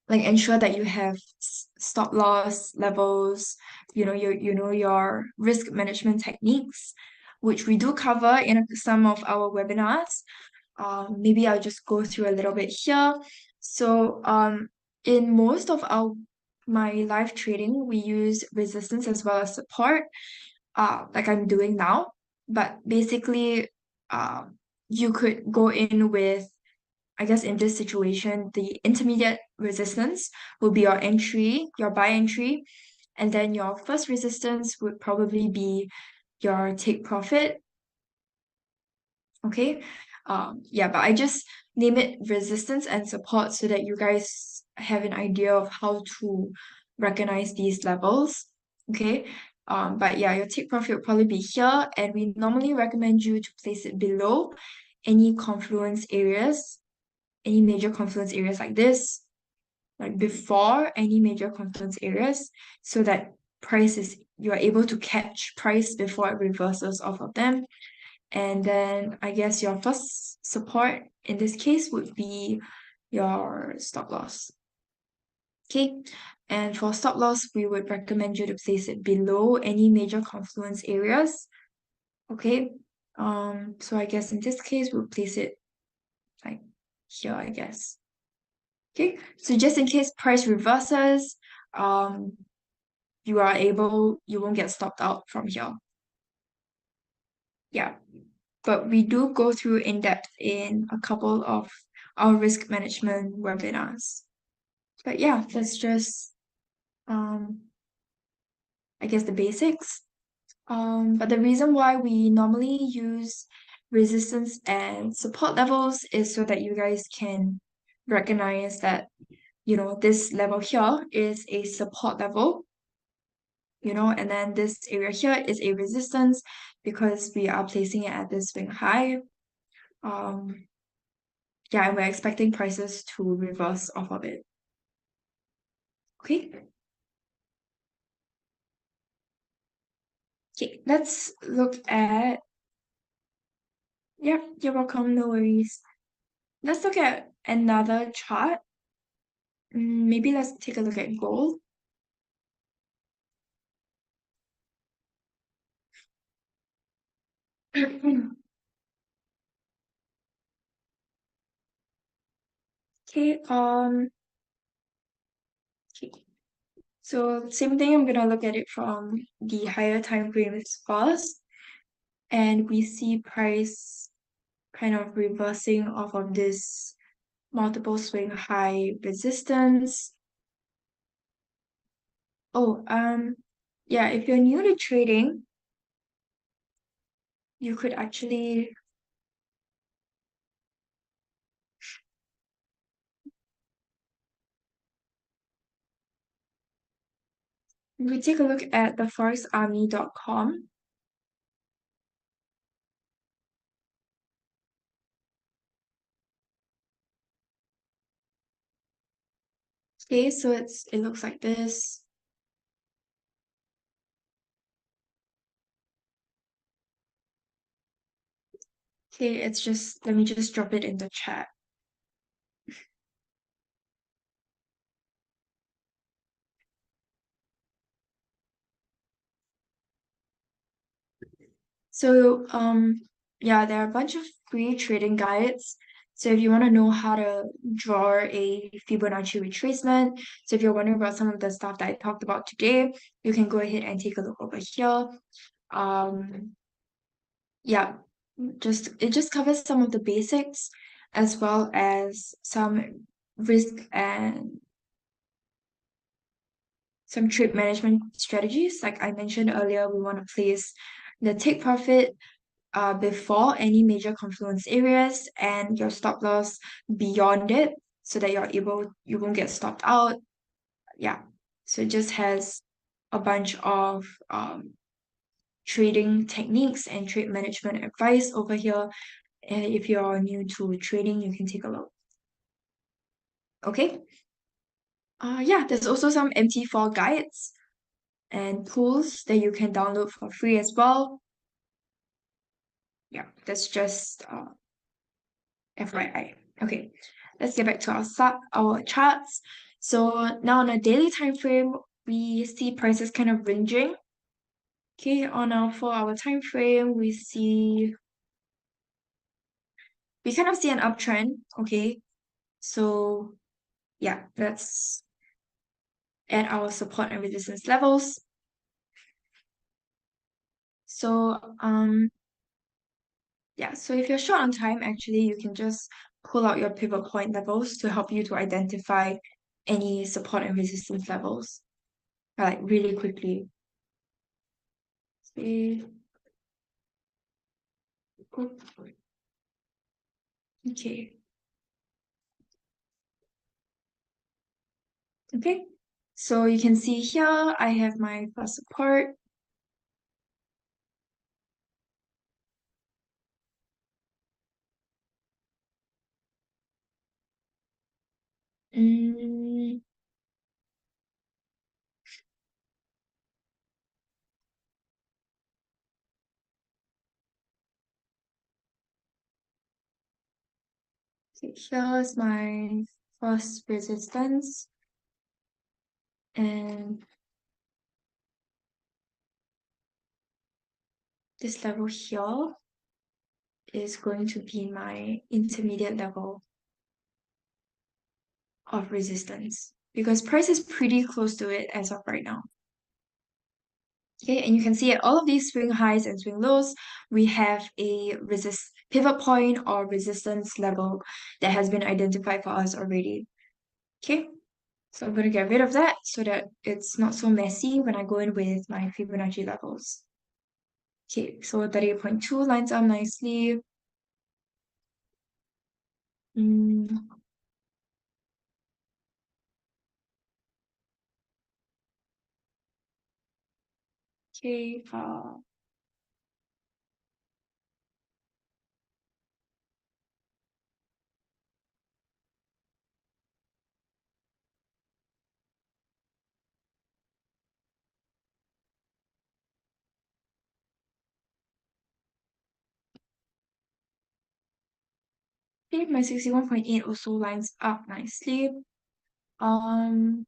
like ensure that you have stop loss levels, you know your risk management techniques, which we do cover in some of our webinars. maybe I'll just go through a little bit here. So in most of my live trading, we use resistance as well as support, like I'm doing now. But basically, you could go in with, I guess in this situation, the intermediate resistance will be your entry, your buy entry, and then your first resistance would probably be your take profit. Okay. Yeah, but I just name it resistance and support so that you guys have an idea of how to recognize these levels. Okay. But yeah, your take profit will probably be here, and we normally recommend you to place it below any confluence areas, any major confluence areas like this, like before any major confluence areas, so that you are able to catch price before it reverses off of them. And then I guess your first support in this case would be your stop loss. Okay. And for stop loss, we would recommend you to place it below any major confluence areas. Okay. So I guess in this case, we'll place it like here, I guess. Okay. So just in case price reverses, you won't get stopped out from here. Yeah. But we do go through in depth in a couple of our risk management webinars. But yeah, that's just I guess the basics. But the reason why we normally use resistance and support levels is so that you guys can recognize that, this level here is a support level, and then this area here is a resistance because we are placing it at this swing high. Yeah, and we're expecting prices to reverse off of it. Okay. Okay, let's look at, yeah, you're welcome, no worries. Let's look at another chart. Maybe let's take a look at gold. Okay, okay. So same thing, I'm gonna look at it from the higher time frames first. And we see price kind of reversing off of this multiple swing high resistance. Oh, yeah, if you're new to trading, you could actually take a look at the forexarmy.com. Okay, so it looks like this. Okay, let me just drop it in the chat. So, yeah, there are a bunch of free trading guides. So if you want to know how to draw a Fibonacci retracement, so if you're wondering about some of the stuff that I talked about today, you can go ahead and take a look over here. Yeah, it just covers some of the basics as well as some risk and some trade management strategies. Like I mentioned earlier, we want to place the take profit before any major confluence areas and your stop loss beyond it so that you won't get stopped out. Yeah. So it just has a bunch of trading techniques and trade management advice over here. And if you're new to trading, you can take a look. Okay. Yeah, there's also some MT4 guides and tools that you can download for free as well. Yeah, that's just FYI. Okay, let's get back to our charts. So now on a daily time frame, we see prices kind of ranging. Okay, on our 4-hour time frame, we see we kind of see an uptrend, okay? So yeah, let's add our support and resistance levels. So yeah, so if you're short on time, actually you can just pull out your pivot point levels to help you to identify any support and resistance levels like really quickly. See. Okay. Okay. So you can see here I have my first support. Mm, okay, here's my first resistance, and this level here is going to be my intermediate level of resistance because price is pretty close to it as of right now. Okay, and you can see at all of these swing highs and swing lows, we have a pivot point or resistance level that has been identified for us already. Okay, so I'm going to get rid of that so that it's not so messy when I go in with my Fibonacci levels. Okay, so 38.2 lines up nicely. Mm, okay, okay, my 61.8 also lines up nicely. Um,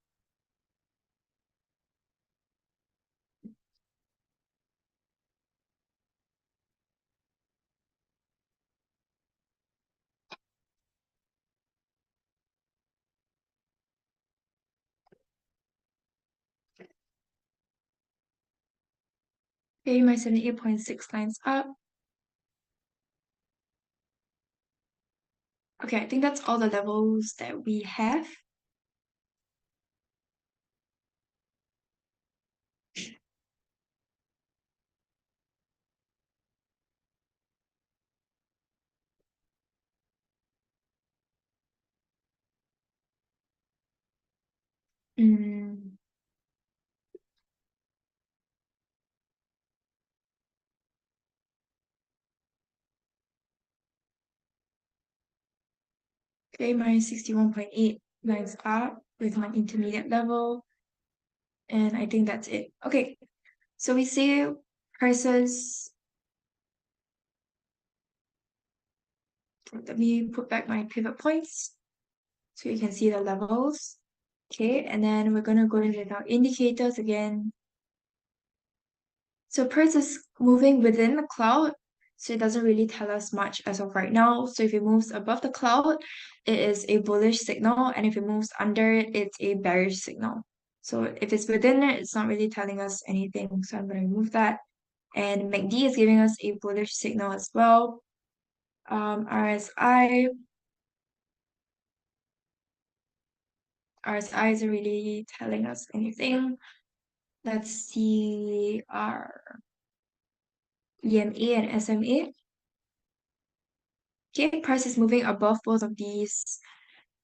okay, my 78.6 lines up. Okay, I think that's all the levels that we have. Mm, okay, my 61.8 lines up with my intermediate level. And I think that's it. Okay, so we see prices. Let me put back my pivot points so you can see the levels. Okay, and then we're going to go in with our indicators again. So price is moving within the cloud, so it doesn't really tell us much as of right now. So if it moves above the cloud, it is a bullish signal, and if it moves under it, it's a bearish signal. So if it's within it, it's not really telling us anything. So I'm going to remove that. And MACD is giving us a bullish signal as well. RSI isn't really telling us anything. Let's see our EMA and SMA. Okay, price is moving above both of these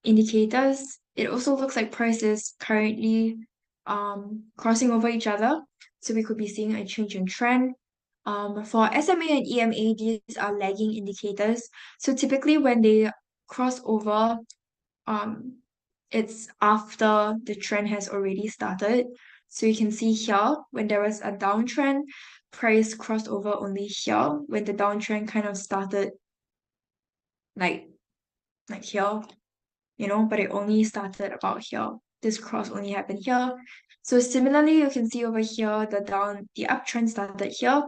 indicators. It also looks like price is currently crossing over each other. So we could be seeing a change in trend. For SMA and EMA, these are lagging indicators. So typically when they cross over, um, it's after the trend has already started. So you can see here, when there was a downtrend, price crossed over only here when the downtrend kind of started like here, but it only started about here. This cross only happened here. So similarly, you can see over here, the uptrend started here,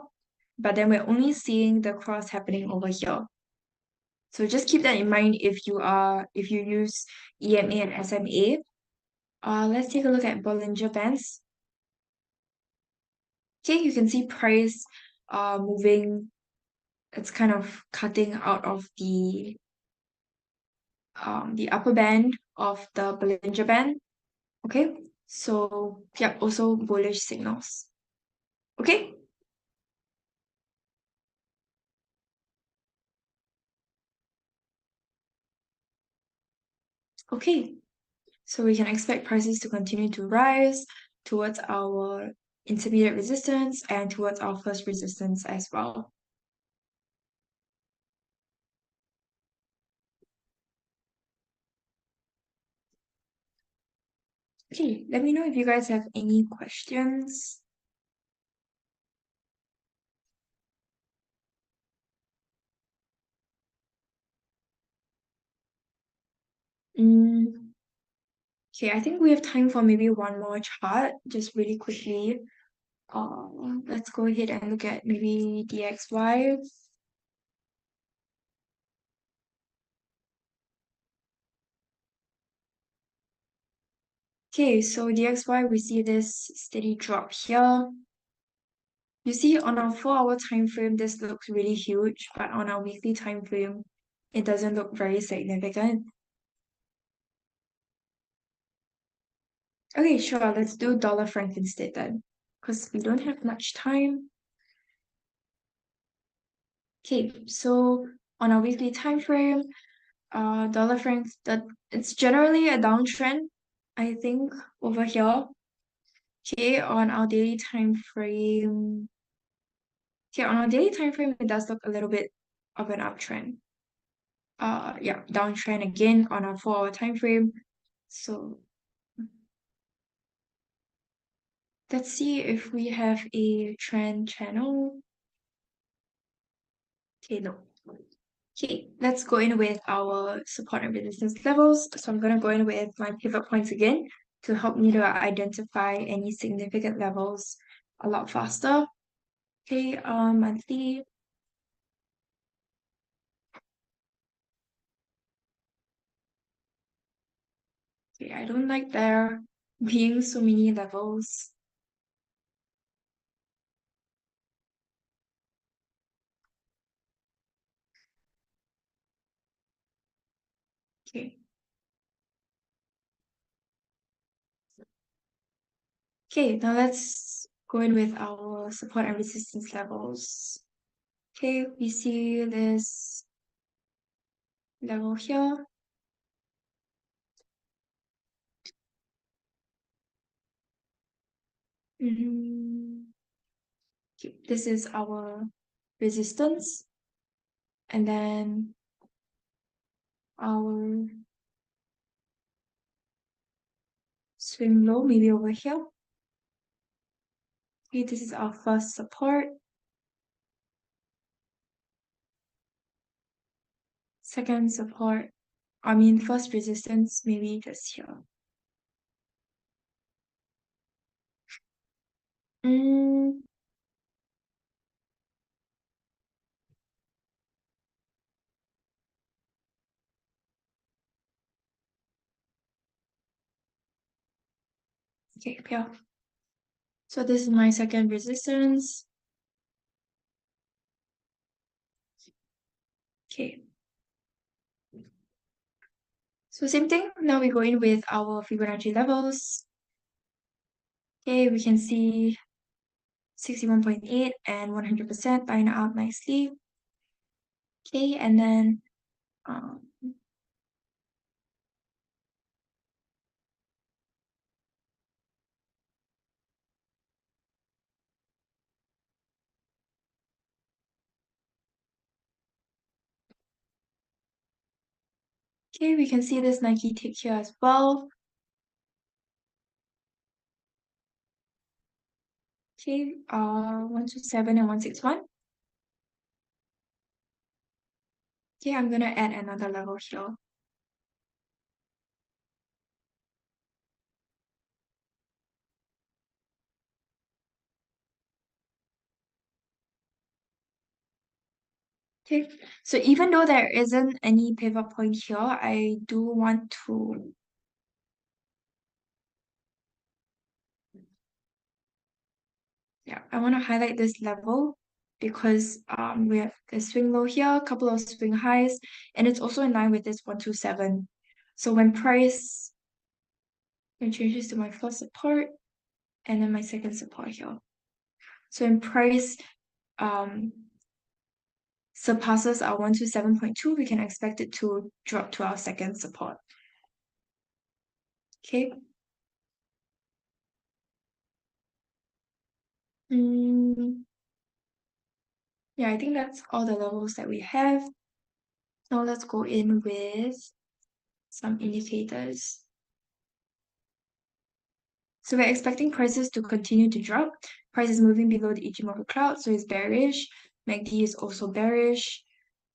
but then we're only seeing the cross happening over here. So just keep that in mind if you use EMA and SMA. Let's take a look at Bollinger Bands. Okay, you can see price moving. It's kind of cutting out of the upper band of the Bollinger Band. Okay, so yeah, also bullish signals. Okay. Okay, so we can expect prices to continue to rise towards our intermediate resistance and towards our first resistance as well. Okay, let me know if you guys have any questions. Okay, I think we have time for maybe one more chart, just really quickly. Let's go ahead and look at maybe DXY. Okay, so DXY, we see this steady drop here. You see on our 4-hour time frame, this looks really huge, but on our weekly time frame, it doesn't look very significant. Okay, sure, let's do dollar franc instead then, because we don't have much time. Okay, so on our weekly time frame, dollar franc, it's generally a downtrend, I think, over here. Okay, on our daily time frame, it does look a little bit of an uptrend. Yeah, downtrend again on our 4-hour time frame. So let's see if we have a trend channel. Okay, no. Okay, let's go in with our support and resistance levels. So I'm gonna go in with my pivot points again to help me to identify any significant levels a lot faster. Okay, monthly. Okay, I don't like there being so many levels. Okay. Okay, now let's go in with our support and resistance levels. Okay, we see this level here. Okay, this is our resistance, and then our swing low, maybe over here. Okay, this is our first support. Second support, first resistance, maybe just here. Mm, okay, yeah. So this is my second resistance. Okay. So same thing, now we go in with our Fibonacci levels. Okay, we can see 61.8 and 100% line out nicely. Okay, and then okay, we can see this Nike tick here as well. Okay, 127 and 161. Okay, I'm gonna add another level here. Okay, so even though there isn't any pivot point here, I do want to I want to highlight this level because we have a swing low here, a couple of swing highs, and it's also in line with this 127. So when price it changes to my first support and then my second support here. So when price um surpasses our 127.2, we can expect it to drop to our second support. Okay. Yeah, I think that's all the levels that we have. Now let's go in with some indicators. So we're expecting prices to continue to drop. Price is moving below the Ichimoku cloud, so it's bearish. MACD is also bearish.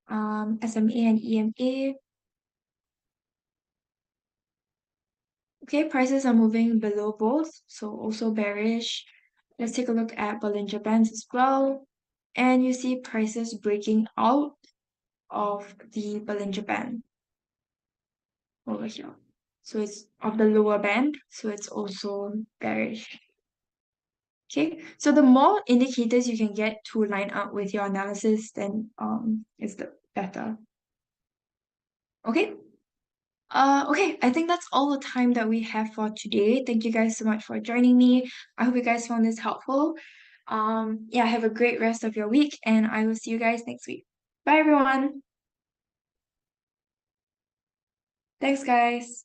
SMA and EMA. Okay, prices are moving below both, so also bearish. Let's take a look at Bollinger Bands as well. And you see prices breaking out of the Bollinger Band over here. So it's of the lower band, so it's also bearish. Okay, so the more indicators you can get to line up with your analysis, then is the better. Okay. Okay, I think that's all the time that we have for today. Thank you guys so much for joining me. I hope you guys found this helpful. Yeah, have a great rest of your week, and I will see you guys next week. Bye, everyone. Thanks, guys.